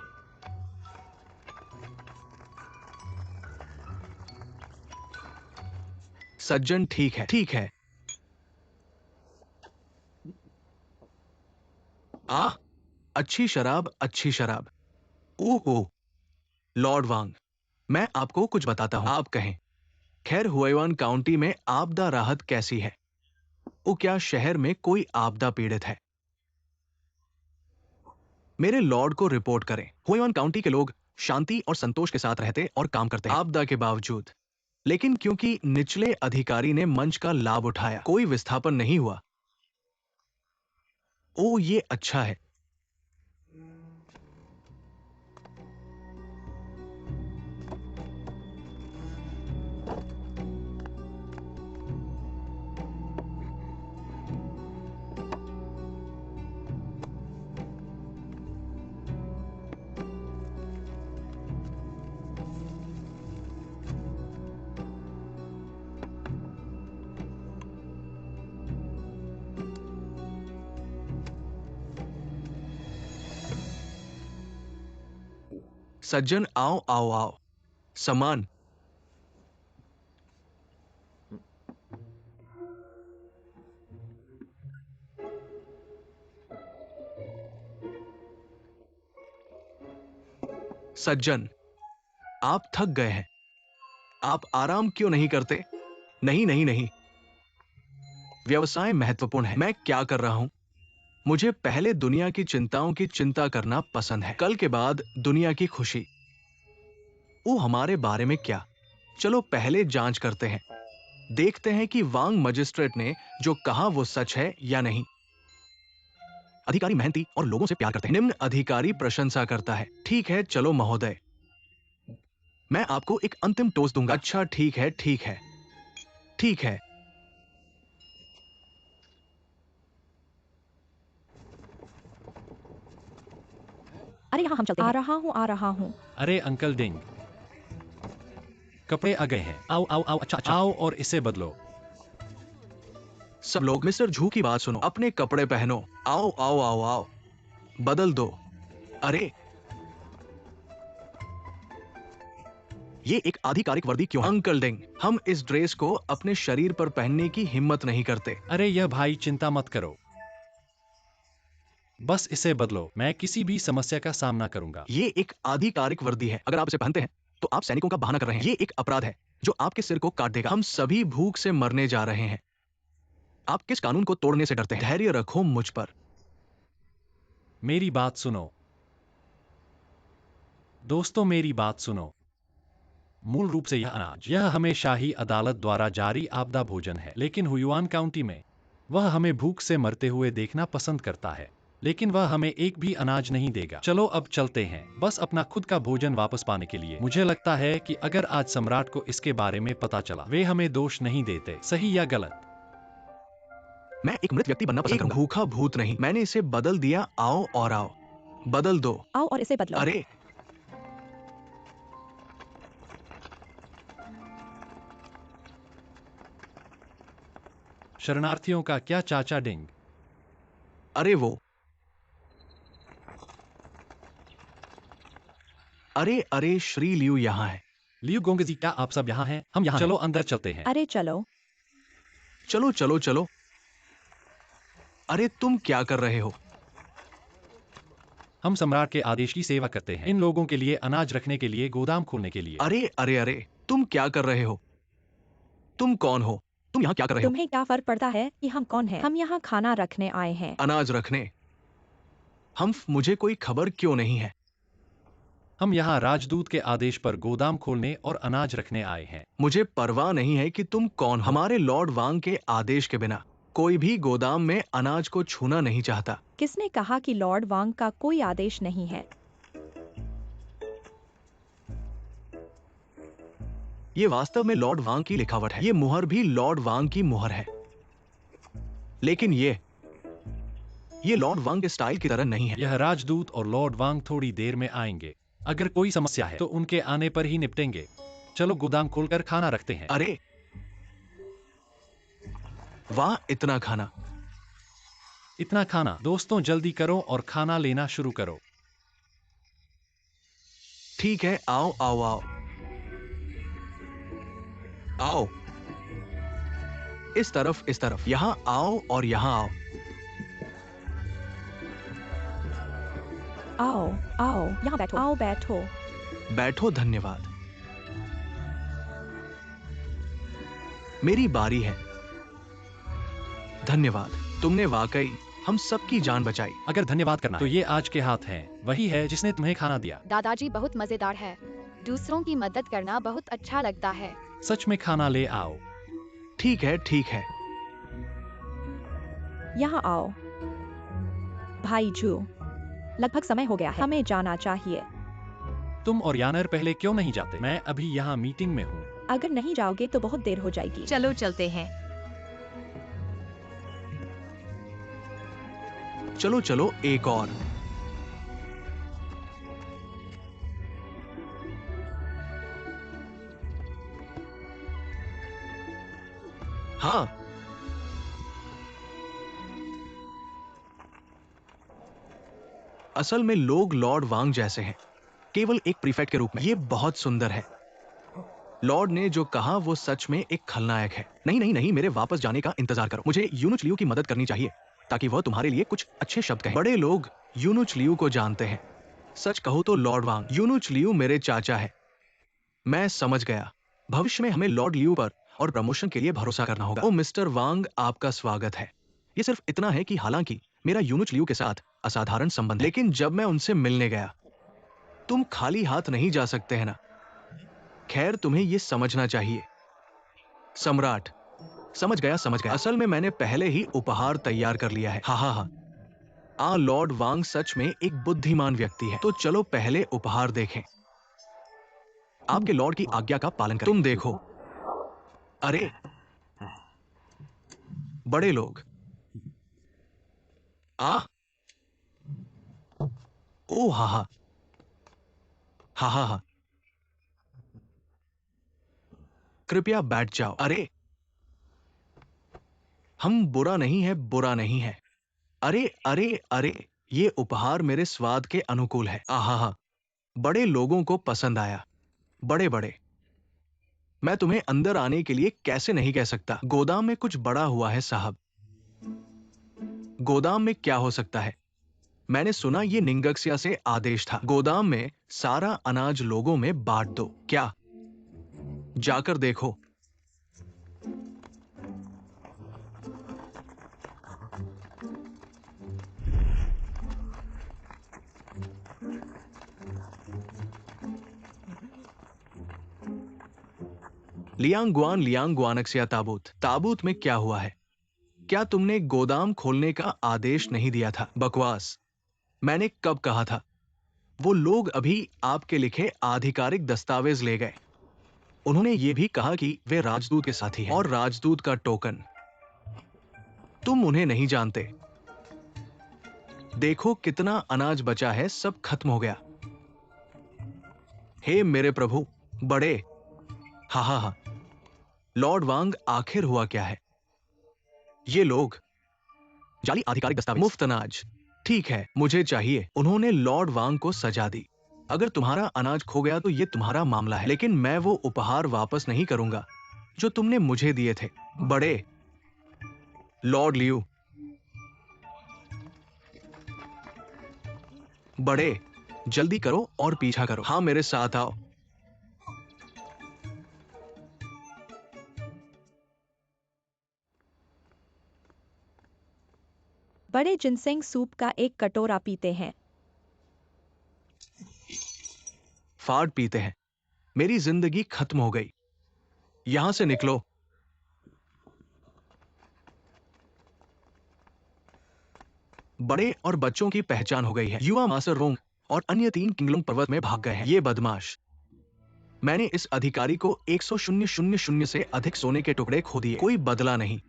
सज्जन, ठीक है, ठीक है। अच्छी शराब, अच्छी शराब। ओह, लॉर्ड वांग, मैं आपको कुछ बताता हूं, आप कहें। खैर हुआयुआन काउंटी में आपदा राहत कैसी है? क्या शहर में कोई आपदा पीड़ित है? मेरे लॉर्ड को रिपोर्ट करें। हुआयुआन काउंटी के लोग शांति और संतोष के साथ रहते और काम करते हैं, आपदा के बावजूद। लेकिन क्योंकि निचले अधिकारी ने मंच का लाभ उठाया, कोई विस्थापन नहीं हुआ। ये अच्छा है। सज्जन, आओ आओ आओ। समान। सज्जन, आप थक गए हैं। आप आराम क्यों नहीं करते? नहीं नहीं नहीं, व्यवसाय महत्वपूर्ण है। मैं क्या कर रहा हूं? मुझे पहले दुनिया की चिंताओं की चिंता करना पसंद है, कल के बाद दुनिया की खुशी। हमारे बारे में क्या? चलो पहले जांच करते हैं। देखते हैं कि वांग मजिस्ट्रेट ने जो कहा वो सच है या नहीं। अधिकारी मेहनती और लोगों से प्यार करते हैं। निम्न अधिकारी प्रशंसा करता है। ठीक है, चलो महोदय, मैं आपको एक अंतिम टोस्ट दूंगा। अच्छा, ठीक है ठीक है ठीक है। अरे यहाँ हम चलते हैं। आ रहा हूँ। अरे अंकल डिंग, कपड़े आ गए हैं। आओ आओ आओ। अच्छा अच्छा, आओ और इसे बदलो। सब लोग मिस्टर झू की बात सुनो, अपने कपड़े पहनो। आओ आओ आओ आओ, बदल दो। अरे, ये एक आधिकारिक वर्दी क्यों है? अंकल डिंग, हम इस ड्रेस को अपने शरीर पर पहनने की हिम्मत नहीं करते। अरे यह भाई, चिंता मत करो, बस इसे बदलो, मैं किसी भी समस्या का सामना करूंगा। ये एक आधिकारिक वर्दी है। अगर आप इसे पहनते हैं तो आप सैनिकों का बहाना कर रहे हैं। ये एक अपराध है जो आपके सिर को काट देगा। हम सभी भूख से मरने जा रहे हैं। आप किस कानून को तोड़ने से डरते हैं? धैर्य रखो मुझ पर। मेरी बात सुनो दोस्तों, मेरी बात सुनो। मूल रूप से यह अनाज, यह हमें शाही अदालत द्वारा जारी आपदा भोजन है, लेकिन हुयुआन काउंटी में वह हमें भूख से मरते हुए देखना पसंद करता है, लेकिन वह हमें एक भी अनाज नहीं देगा। चलो अब चलते हैं, बस अपना खुद का भोजन वापस पाने के लिए। मुझे लगता है कि अगर आज सम्राट को इसके बारे में पता चला, वे हमें दोष नहीं देते, सही या गलत। मैं एक मृत व्यक्ति बनना पसंद करूंगा, भूखा भूत नहीं। मैंने इसे बदल दिया। आओ और आओ, बदल दो। आओ और इसे बदलो। अरे शरणार्थियों का क्या चाचा डिंग? अरे वो, अरे अरे श्री लियू यहाँ है। लियू गोंगजी, क्या आप सब यहाँ हैं? हम यहाँ। चलो अंदर चलते हैं। अरे चलो। चलो चलो चलो। अरे तुम क्या कर रहे हो? हम सम्राट के आदेश की सेवा करते हैं, इन लोगों के लिए अनाज रखने के लिए, गोदाम खोलने के लिए। अरे अरे अरे, तुम क्या कर रहे हो? तुम कौन हो? तुम यहाँ क्या कर रहे हो? तुम्हें क्या फर्क पड़ता है कि हम कौन हैं? हम यहाँ खाना रखने आए हैं। अनाज रखने? मुझे कोई खबर क्यों नहीं है? हम यहाँ राजदूत के आदेश पर गोदाम खोलने और अनाज रखने आए हैं। मुझे परवाह नहीं है कि तुम कौन हो। हमारे लॉर्ड वांग के आदेश के बिना कोई भी गोदाम में अनाज को छूना नहीं चाहता। किसने कहा कि लॉर्ड वांग का कोई आदेश नहीं है? ये वास्तव में लॉर्ड वांग की लिखावट है। ये मुहर भी लॉर्ड वांग की मुहर है, लेकिन ये लॉर्ड वांग के स्टाइल की तरह नहीं है। यह राजदूत और लॉर्ड वांग थोड़ी देर में आएंगे। अगर कोई समस्या है तो उनके आने पर ही निपटेंगे। चलो गोदाम खोलकर खाना रखते हैं। अरे वाह, इतना खाना! इतना खाना! दोस्तों जल्दी करो और खाना लेना शुरू करो। ठीक है, आओ आओ आओ आओ। इस तरफ, यहाँ आओ और यहाँ आओ। आओ आओ, यहाँ बैठो। आओ बैठो। बैठो, धन्यवाद। मेरी बारी है। धन्यवाद, तुमने वाकई हम सबकी जान बचाई। अगर धन्यवाद करना है तो ये आज के हाथ हैं, वही है जिसने तुम्हें खाना दिया। दादाजी बहुत मजेदार है। दूसरों की मदद करना बहुत अच्छा लगता है। सच में खाना ले आओ। ठीक है, ठीक है। यहाँ आओ। भाई जू, लगभग समय हो गया है, हमें जाना चाहिए। तुम और यानर पहले क्यों नहीं जाते? मैं अभी यहाँ मीटिंग में हूँ। अगर नहीं जाओगे तो बहुत देर हो जाएगी। चलो चलते हैं। चलो चलो, एक और। हाँ, असल में लोग लॉर्ड वांग जैसे हैं, केवल एक प्रीफेक्ट के रूप में। ये बहुत सुंदर है। लॉर्ड ने जो कहा वो सच में एक खलनायक है। नहीं नहीं नहीं, मेरे वापस जाने का इंतजार करो। मुझे यूनुच लियू की मदद करनी चाहिए ताकि वह तुम्हारे लिए कुछ अच्छे शब्द कहे। बड़े लोग यूनुच लियू को जानते हैं। सच कहूं तो लॉर्ड वांग, यूनुच लियू मेरे चाचा है। मैं समझ गया। भविष्य में हमें लॉर्ड लियू पर और प्रमोशन के लिए भरोसा करना होगा। ओ मिस्टर वांग, आपका स्वागत है। ये सिर्फ इतना है कि हालांकि मेरा यूनुच लियू के साथ असाधारण संबंध है, लेकिन जब मैं उनसे मिलने गया, तुम खाली हाथ नहीं जा सकते हैं ना। खैर, तुम्हें ये समझना चाहिए। सम्राट, समझ गया समझ गया। असल में मैंने पहले ही उपहार तैयार कर लिया है। हाँ, लॉर्ड वांग सच में एक बुद्धिमान व्यक्ति है। तो चलो पहले उपहार देखें। आपके लॉर्ड की आज्ञा का पालन करें। तुम देखो। अरे बड़े लोग। ओ हा। कृपया बैठ जाओ। अरे हम बुरा नहीं है, बुरा नहीं है। अरे अरे अरे, ये उपहार मेरे स्वाद के अनुकूल है। आहा, बड़े लोगों को पसंद आया। बड़े बड़े। मैं तुम्हें अंदर आने के लिए कैसे नहीं कह सकता। गोदाम में कुछ बड़ा हुआ है साहब। गोदाम में क्या हो सकता है? मैंने सुना ये निंगक्सिया से आदेश था। गोदाम में सारा अनाज लोगों में बांट दो। क्या? जाकर देखो। लियांग गुआनक्सिया ताबूत। ताबूत में क्या हुआ है? क्या तुमने गोदाम खोलने का आदेश नहीं दिया था? बकवास। मैंने कब कहा था? वो लोग अभी आपके लिखे आधिकारिक दस्तावेज ले गए। उन्होंने ये भी कहा कि वे राजदूत के साथी हैं और राजदूत का टोकन। तुम उन्हें नहीं जानते। देखो कितना अनाज बचा है, सब खत्म हो गया। हे मेरे प्रभु, बड़े। हा हा हा। लॉर्ड वांग, आखिर हुआ क्या है? ये लोग जाली आधिकारिक दस्तावेज, मुफ्त अनाज। ठीक है, मुझे चाहिए। उन्होंने लॉर्ड वांग को सजा दी। अगर तुम्हारा अनाज खो गया तो ये तुम्हारा मामला है, लेकिन मैं वो उपहार वापस नहीं करूंगा जो तुमने मुझे दिए थे। बड़े लॉर्ड लियू, बड़े जल्दी करो और पीछा करो। हाँ, मेरे साथ आओ। बड़े जिनसेंग सूप का एक कटोरा पीते हैं। फाड़ पीते हैं। मेरी जिंदगी खत्म हो गई। यहां से निकलो। बड़े और बच्चों की पहचान हो गई है। युवा मास्टर रोंग और अन्य 3 किंगलोंग पर्वत में भाग गए हैं। ये बदमाश। मैंने इस अधिकारी को 100,000 से अधिक सोने के टुकड़े खो दिए। कोई बदला नहीं।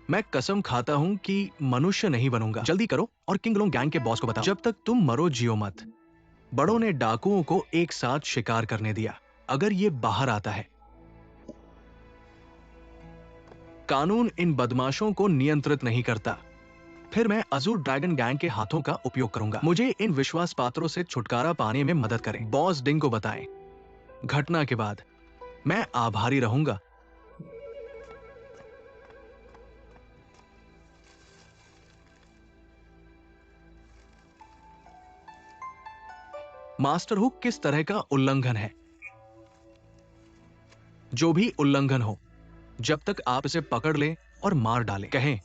मैं कसम खाता हूं कि मनुष्य नहीं बनूंगा। जल्दी करो और किंगलोंग गैंग के बॉस को बताओ। जब तक तुम मरो जियो मत। बड़ों ने डाकुओं को एक साथ शिकार करने दिया। अगर ये बाहर आता है, कानून इन बदमाशों को नियंत्रित नहीं करता, फिर मैं अजूर ड्रैगन गैंग के हाथों का उपयोग करूंगा। मुझे इन विश्वास पात्रों से छुटकारा पाने में मदद करें। बॉस डिंग को बताएं। घटना के बाद मैं आभारी रहूंगा। मास्टर हुक किस तरह का उल्लंघन है? जो भी उल्लंघन हो, जब तक आप इसे पकड़ लें और मार डालें। कहें,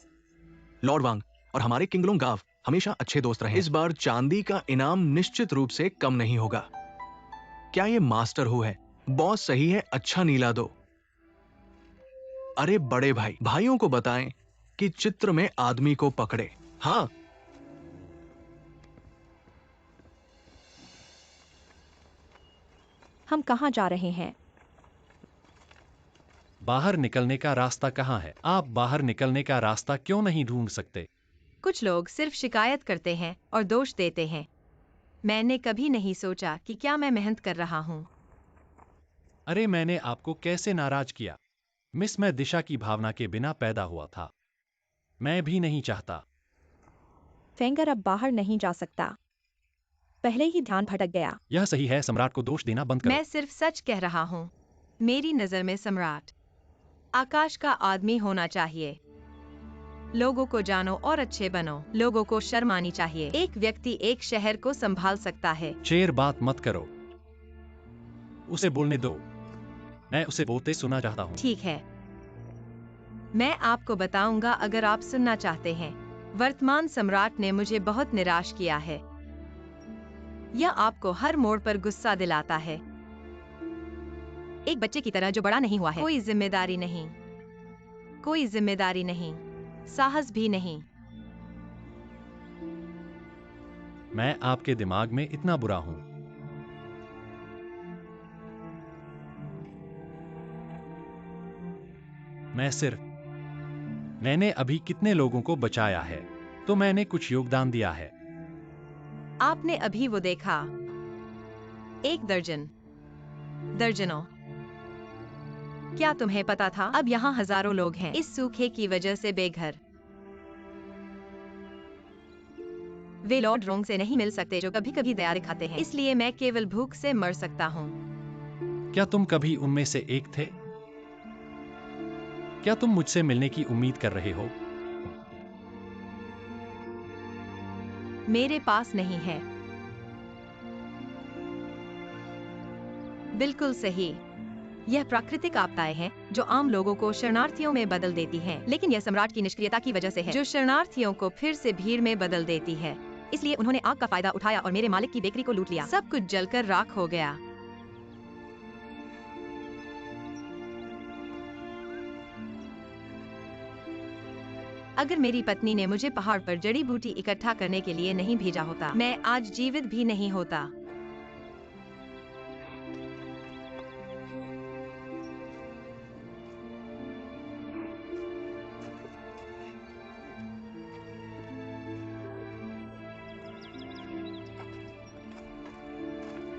लॉर्ड वांग और हमारे किंगलोंग गांव हमेशा अच्छे दोस्त रहे। इस बार चांदी का इनाम निश्चित रूप से कम नहीं होगा। क्या ये मास्टर हु है? बॉस सही है, अच्छा नीला दो। अरे बड़े भाई, भाइयों को बताएं कि चित्र में आदमी को पकड़े। हाँ, हम कहाँ जा रहे हैं? बाहर निकलने का रास्ता कहाँ है? आप बाहर निकलने का रास्ता क्यों नहीं ढूंढ सकते? कुछ लोग सिर्फ शिकायत करते हैं और दोष देते हैं। मैंने कभी नहीं सोचा कि क्या मैं मेहनत कर रहा हूँ। अरे मैंने आपको कैसे नाराज किया? मिस, मैं दिशा की भावना के बिना पैदा हुआ था। मैं भी नहीं चाहता। फेंगर अब बाहर नहीं जा सकता। पहले ही ध्यान भटक गया। यह सही है, सम्राट को दोष देना बंद करो। मैं सिर्फ सच कह रहा हूँ। मेरी नजर में सम्राट आकाश का आदमी होना चाहिए। लोगों को जानो और अच्छे बनो। लोगों को शर्म आनी चाहिए। एक व्यक्ति एक शहर को संभाल सकता है। शेर, बात मत करो। उसे बोलने दो। मैं उसे बोलते सुनना चाहता हूँ। ठीक है, मैं आपको बताऊंगा अगर आप सुनना चाहते हैं। वर्तमान सम्राट ने मुझे बहुत निराश किया है। यह आपको हर मोड़ पर गुस्सा दिलाता है। एक बच्चे की तरह जो बड़ा नहीं हुआ है। कोई जिम्मेदारी नहीं, कोई जिम्मेदारी नहीं, साहस भी नहीं। मैं आपके दिमाग में इतना बुरा हूँ? मैंने अभी कितने लोगों को बचाया है, तो मैंने कुछ योगदान दिया है। आपने अभी वो देखा, 1 दर्जन, दर्जनों। क्या तुम्हें पता था अब यहाँ हजारों लोग हैं इस सूखे की वजह से बेघर। वे लॉर्ड रोंग से नहीं मिल सकते जो कभी कभी दया दिखाते हैं, इसलिए मैं केवल भूख से मर सकता हूँ। क्या तुम कभी उनमें से एक थे? क्या तुम मुझसे मिलने की उम्मीद कर रहे हो? मेरे पास नहीं है। बिल्कुल सही। यह प्राकृतिक आपदाएं हैं जो आम लोगों को शरणार्थियों में बदल देती हैं, लेकिन यह सम्राट की निष्क्रियता की वजह से है जो शरणार्थियों को फिर से भीड़ में बदल देती है। इसलिए उन्होंने आग का फायदा उठाया और मेरे मालिक की बेकरी को लूट लिया। सब कुछ जलकर राख हो गया। अगर मेरी पत्नी ने मुझे पहाड़ पर जड़ी बूटी इकट्ठा करने के लिए नहीं भेजा होता, मैं आज जीवित भी नहीं होता।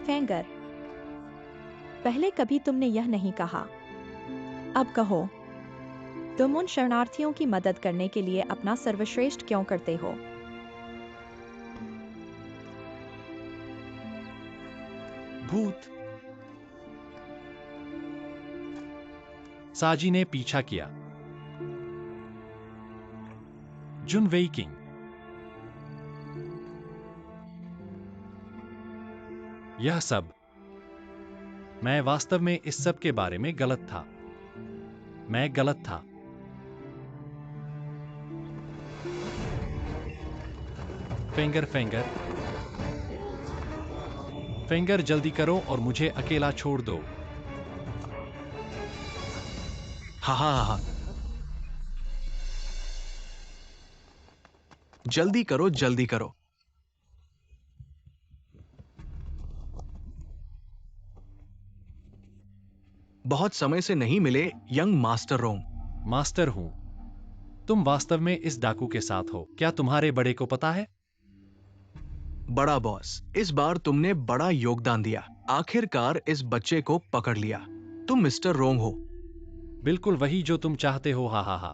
फेंगर, पहले कभी तुमने यह नहीं कहा, अब कहो। तुम उन शरणार्थियों की मदद करने के लिए अपना सर्वश्रेष्ठ क्यों करते हो? भूत। साजी ने पीछा किया। जुन वेई किंग। यह सब, मैं वास्तव में इस सब के बारे में गलत था। मैं गलत था। फेंगर, फेंगर, फेंगर, जल्दी करो और मुझे अकेला छोड़ दो। हाँ हाँ हाँ हाँ, जल्दी करो, जल्दी करो। बहुत समय से नहीं मिले यंग मास्टर रोंग। मास्टर हूं। तुम वास्तव में इस डाकू के साथ हो। क्या तुम्हारे बड़े को पता है? बड़ा बॉस, इस बार तुमने बड़ा योगदान दिया। आखिरकार इस बच्चे को पकड़ लिया। तुम मिस्टर रोंग हो। बिल्कुल वही जो तुम चाहते हो। हा हा हा।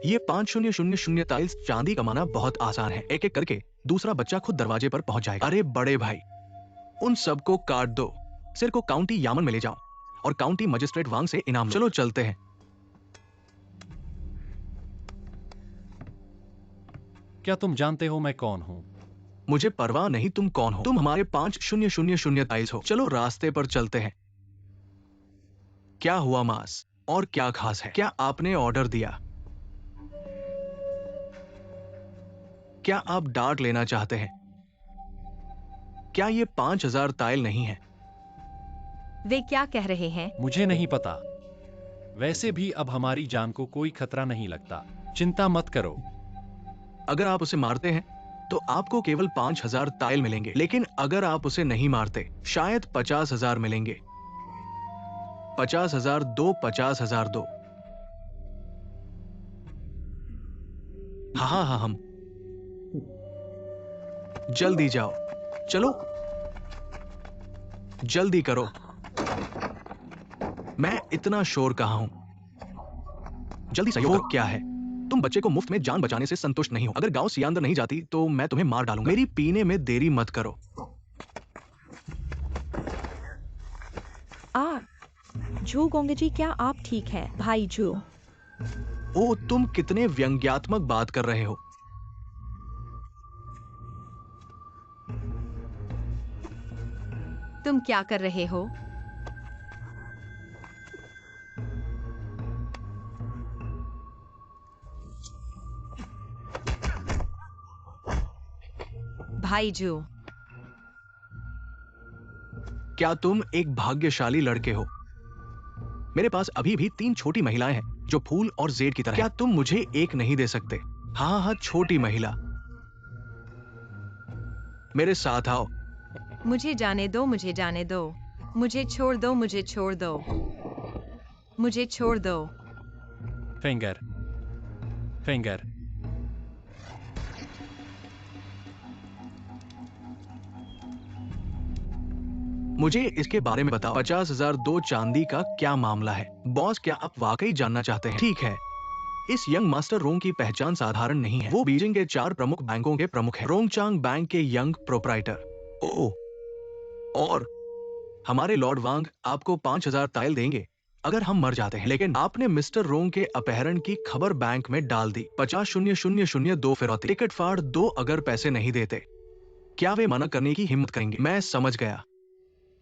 ये 5000 टाइल्स चांदी कमाना बहुत आसान है। एक एक करके दूसरा बच्चा खुद दरवाजे पर पहुंच जाएगा। अरे बड़े भाई, उन सबको काट दो। सिर को काउंटी यामन में ले जाओ और काउंटी मजिस्ट्रेट वांग से इनाम लो। चलो चलते हैं। क्या तुम जानते हो मैं कौन हूं? मुझे परवाह नहीं तुम कौन हो। तुम हमारे 5000 टाइल्स हो। चलो रास्ते पर चलते हैं। क्या हुआ मास? और क्या खास है? क्या आपने ऑर्डर दिया? क्या आप डार्ट लेना चाहते हैं? क्या ये 5000 टाइल नहीं है? वे क्या कह रहे हैं? मुझे नहीं पता। वैसे भी अब हमारी जान को कोई खतरा नहीं लगता। चिंता मत करो। अगर आप उसे मारते हैं तो आपको केवल 5000 टाइल मिलेंगे, लेकिन अगर आप उसे नहीं मारते शायद 50,000 मिलेंगे। 50,000 दो, 50,000 दो। हाँ हाँ हाँ, हम जल्दी जाओ। चलो जल्दी करो। मैं इतना शोर कहाँ हूं? जल्दी सहयोग क्या है? तुम बच्चे को मुफ्त में जान बचाने से संतुष्ट नहीं हो। अगर गांव सियांदर नहीं जाती तो मैं तुम्हें मार डालूंगा। मेरी पीने में देरी मत करो। झू गोंगजी, क्या आप ठीक हैं? भाई झू। ओ, तुम कितने व्यंग्यात्मक बात कर रहे हो। तुम क्या कर रहे हो? भाई जू, क्या तुम एक भाग्यशाली लड़के हो? मेरे पास अभी भी 3 छोटी महिलाएं हैं जो फूल और जेड की तरह। क्या तुम मुझे एक नहीं दे सकते? हाँ हाँ, छोटी महिला। मेरे साथ आओ। मुझे जाने दो, मुझे जाने दो। मुझे छोड़ दो, मुझे छोड़ दो। मुझे छोड़ दो। फेंगर, फेंगर, मुझे इसके बारे में बताओ। 50,000 दो चांदी का क्या मामला है? बॉस, क्या आप वाकई जानना चाहते हैं? ठीक है। इस यंग मास्टर रोंग की पहचान साधारण नहीं है। वो बीजिंग के 4 प्रमुख बैंकों के प्रमुख हैं। रोंगचांग बैंक के यंग प्रोप्राइटर। ओह, और हमारे लॉर्ड वांग आपको 5000 टाइल देंगे अगर हम मर जाते हैं। लेकिन आपने मिस्टर रोंग के अपहरण की खबर बैंक में डाल दी। 50,000 दो फिरौती। टिकट फाड़ दो अगर पैसे नहीं देते। क्या वे मना करने की हिम्मत करेंगे? मैं समझ गया।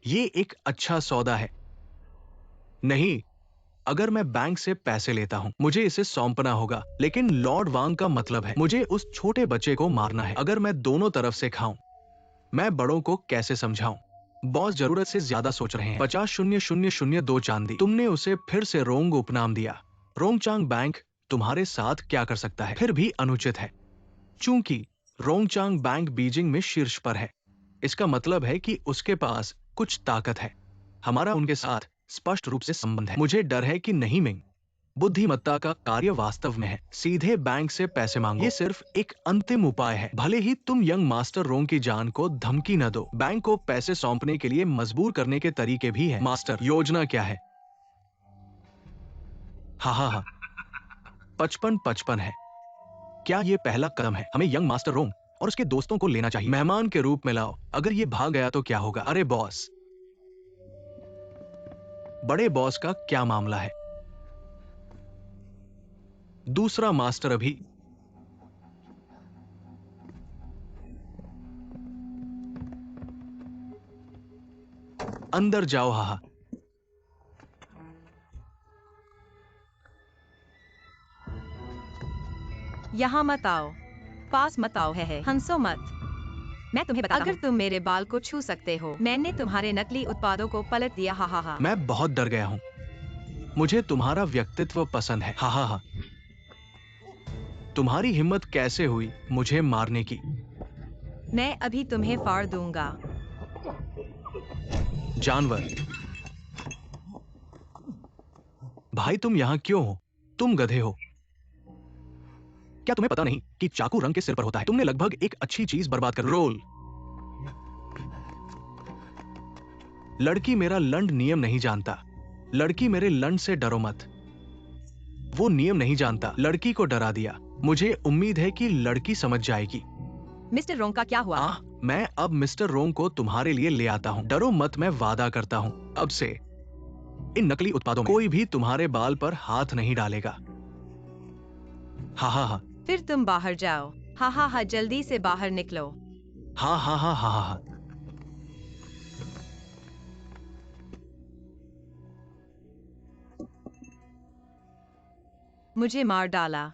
ये एक अच्छा सौदा है। नहीं, अगर मैं बैंक से पैसे लेता हूं, मुझे इसे सौंपना होगा। लेकिन लॉर्ड वांग का मतलब है मुझे उस छोटे बच्चे को मारना है। अगर मैं दोनों तरफ से खाऊं, मैं बड़ों को कैसे समझाऊं? बॉस जरूरत से ज्यादा सोच रहे हैं। 50,000 दो चांदी। तुमने उसे फिर से रोंग उपनाम दिया। रोंगचांग बैंक तुम्हारे साथ क्या कर सकता है फिर भी अनुचित है। चूंकि रोंगचांग बैंक बीजिंग में शीर्ष पर है, इसका मतलब है कि उसके पास कुछ ताकत है। हमारा उनके साथ स्पष्ट रूप से संबंध है। मुझे डर है कि नहीं मिंग, बुद्धिमत्ता का कार्य वास्तव में है सीधे बैंक से पैसे मांगो। ये सिर्फ एक अंतिम उपाय है। भले ही तुम यंग मास्टर रोंग की जान को धमकी न दो, बैंक को पैसे सौंपने के लिए मजबूर करने के तरीके भी हैं। मास्टर, योजना क्या है? हा 55-55 है। क्या ये पहला कदम है? हमें यंग मास्टर रोंग और उसके दोस्तों को लेना चाहिए, मेहमान के रूप में लाओ। अगर ये भाग गया तो क्या होगा? अरे बॉस, बड़े बॉस का क्या मामला है? दूसरा मास्टर अभी अंदर जाओ। हा यहाँ मत आओ, पास मत आओ, है हंसो मत। मैं तुम्हें बताता अगर तुम मेरे बाल को छू सकते हो, मैंने तुम्हारे नकली उत्पादों को पलट दिया। हा। मैं बहुत डर गया हूं। मुझे तुम्हारा व्यक्तित्व पसंद है। हा। तुम्हारी हिम्मत कैसे हुई मुझे मारने की? मैं अभी तुम्हें फाड़ दूंगा। जानवर, भाई तुम यहां क्यों हो? तुम गधे हो। क्या तुम्हें पता नहीं कि चाकू रंग के सिर पर होता है? तुमने लगभग एक अच्छी चीज बर्बाद कर। रोल। लड़की मेरा लंड नियम नहीं जानता। लड़की मेरे लंड से डरो मत। वो नियम नहीं जानता, लड़की को डरा दिया। मुझे उम्मीद है कि लड़की समझ जाएगी। मिस्टर रोंग का क्या हुआ? मैं अब मिस्टर रोंग को तुम्हारे लिए ले आता हूँ। डरो मत, मैं वादा करता हूँ अब से इन नकली उत्पादों में कोई भी तुम्हारे बाल पर हाथ नहीं डालेगा। हा। फिर तुम बाहर जाओ। हा, जल्दी से बाहर निकलो। हा। मुझे मार डाला।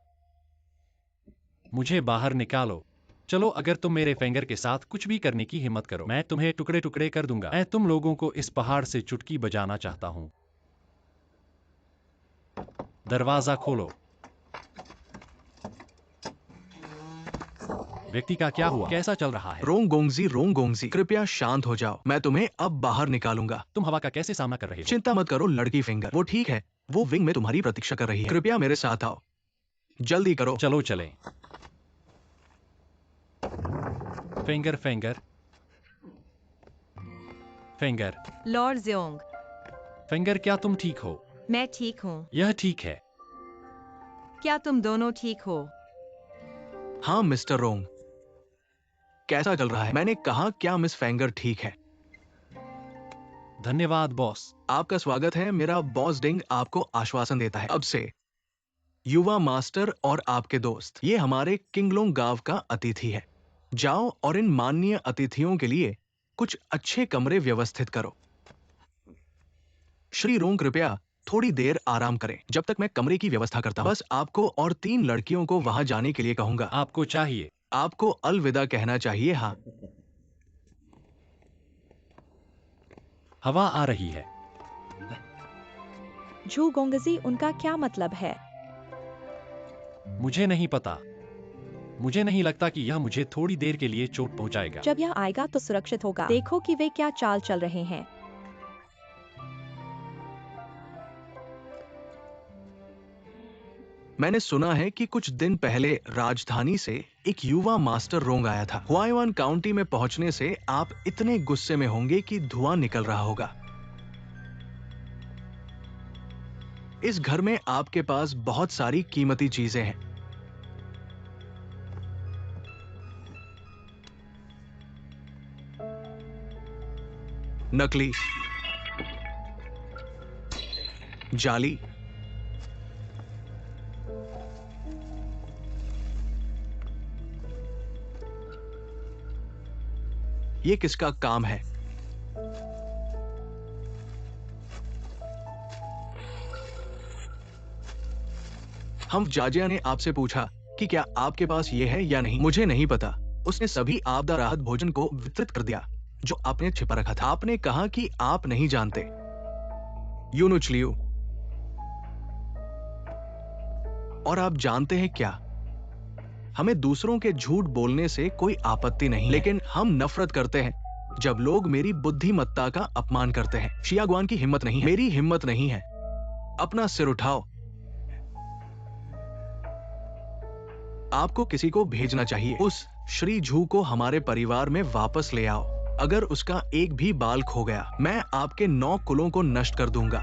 मुझे बाहर निकालो। चलो, अगर तुम मेरे फिंगर के साथ कुछ भी करने की हिम्मत करो, मैं तुम्हें टुकड़े टुकड़े कर दूंगा। मैं तुम लोगों को इस पहाड़ से चुटकी बजाना चाहता हूँ। दरवाजा खोलो। व्यक्ति का क्या हुआ? कैसा चल रहा है? रोंग गोंगजी, कृपया शांत हो जाओ। मैं तुम्हें अब बाहर निकालूंगा। तुम हवा का कैसे सामना कर रहे हो? चिंता मत करो लड़की फिंगर, वो ठीक है। वो विंग में तुम्हारी प्रतीक्षा कर रही है। कृपया मेरे साथ आओ, जल्दी करो। चलो चलें। फिंगर लॉर्ड ज़ोंग, फिंगर, क्या तुम ठीक हो? मैं ठीक हूँ। यह ठीक है। क्या तुम दोनों ठीक हो? हाँ मिस्टर रोंग, कैसा चल रहा है? मैंने कहा क्या मिस फिंगर ठीक है? धन्यवाद बॉस। आपका स्वागत है। मेरा बॉस डिंग आपको आश्वासन देता है अब से युवा मास्टर और आपके दोस्त ये हमारे किंगलोंग गांव का अतिथि है। जाओ और इन माननीय अतिथियों के लिए कुछ अच्छे कमरे व्यवस्थित करो। श्री रोंग, कृपया थोड़ी देर आराम करें जब तक मैं कमरे की व्यवस्था करता हूं। बस आपको और 3 लड़कियों को वहां जाने के लिए कहूंगा। आपको चाहिए? आपको अलविदा कहना चाहिए। हाँ, हवा आ रही है। झू गोंगजी, उनका क्या मतलब है? मुझे नहीं पता। मुझे नहीं लगता कि यह मुझे थोड़ी देर के लिए चोट पहुंचाएगा। जब यह आएगा तो सुरक्षित होगा। देखो कि वे क्या चाल चल रहे हैं। मैंने सुना है कि कुछ दिन पहले राजधानी से एक युवा मास्टर रोंग आया था। हुआयुआन काउंटी में पहुंचने से आप इतने गुस्से में होंगे कि धुआं निकल रहा होगा। इस घर में आपके पास बहुत सारी कीमती चीजें हैं। नकली, जाली, ये किसका काम है? हम जाजिया ने आपसे पूछा कि क्या आपके पास ये है या नहीं। मुझे नहीं पता। उसने सभी आपदा राहत भोजन को वितरित कर दिया जो आपने छिपा रखा था। आपने कहा कि आप नहीं जानते। यूनुचलियू, और आप जानते हैं क्या, हमें दूसरों के झूठ बोलने से कोई आपत्ति नहीं, लेकिन हम नफरत करते हैं जब लोग मेरी बुद्धिमत्ता का अपमान करते हैं। शियागुआन की हिम्मत नहीं है, मेरी हिम्मत नहीं है। अपना सिर उठाओ। आपको किसी को भेजना चाहिए। उस श्री झू को हमारे परिवार में वापस ले आओ। अगर उसका एक भी बाल खो गया, मैं आपके 9 कुलों को नष्ट कर दूंगा।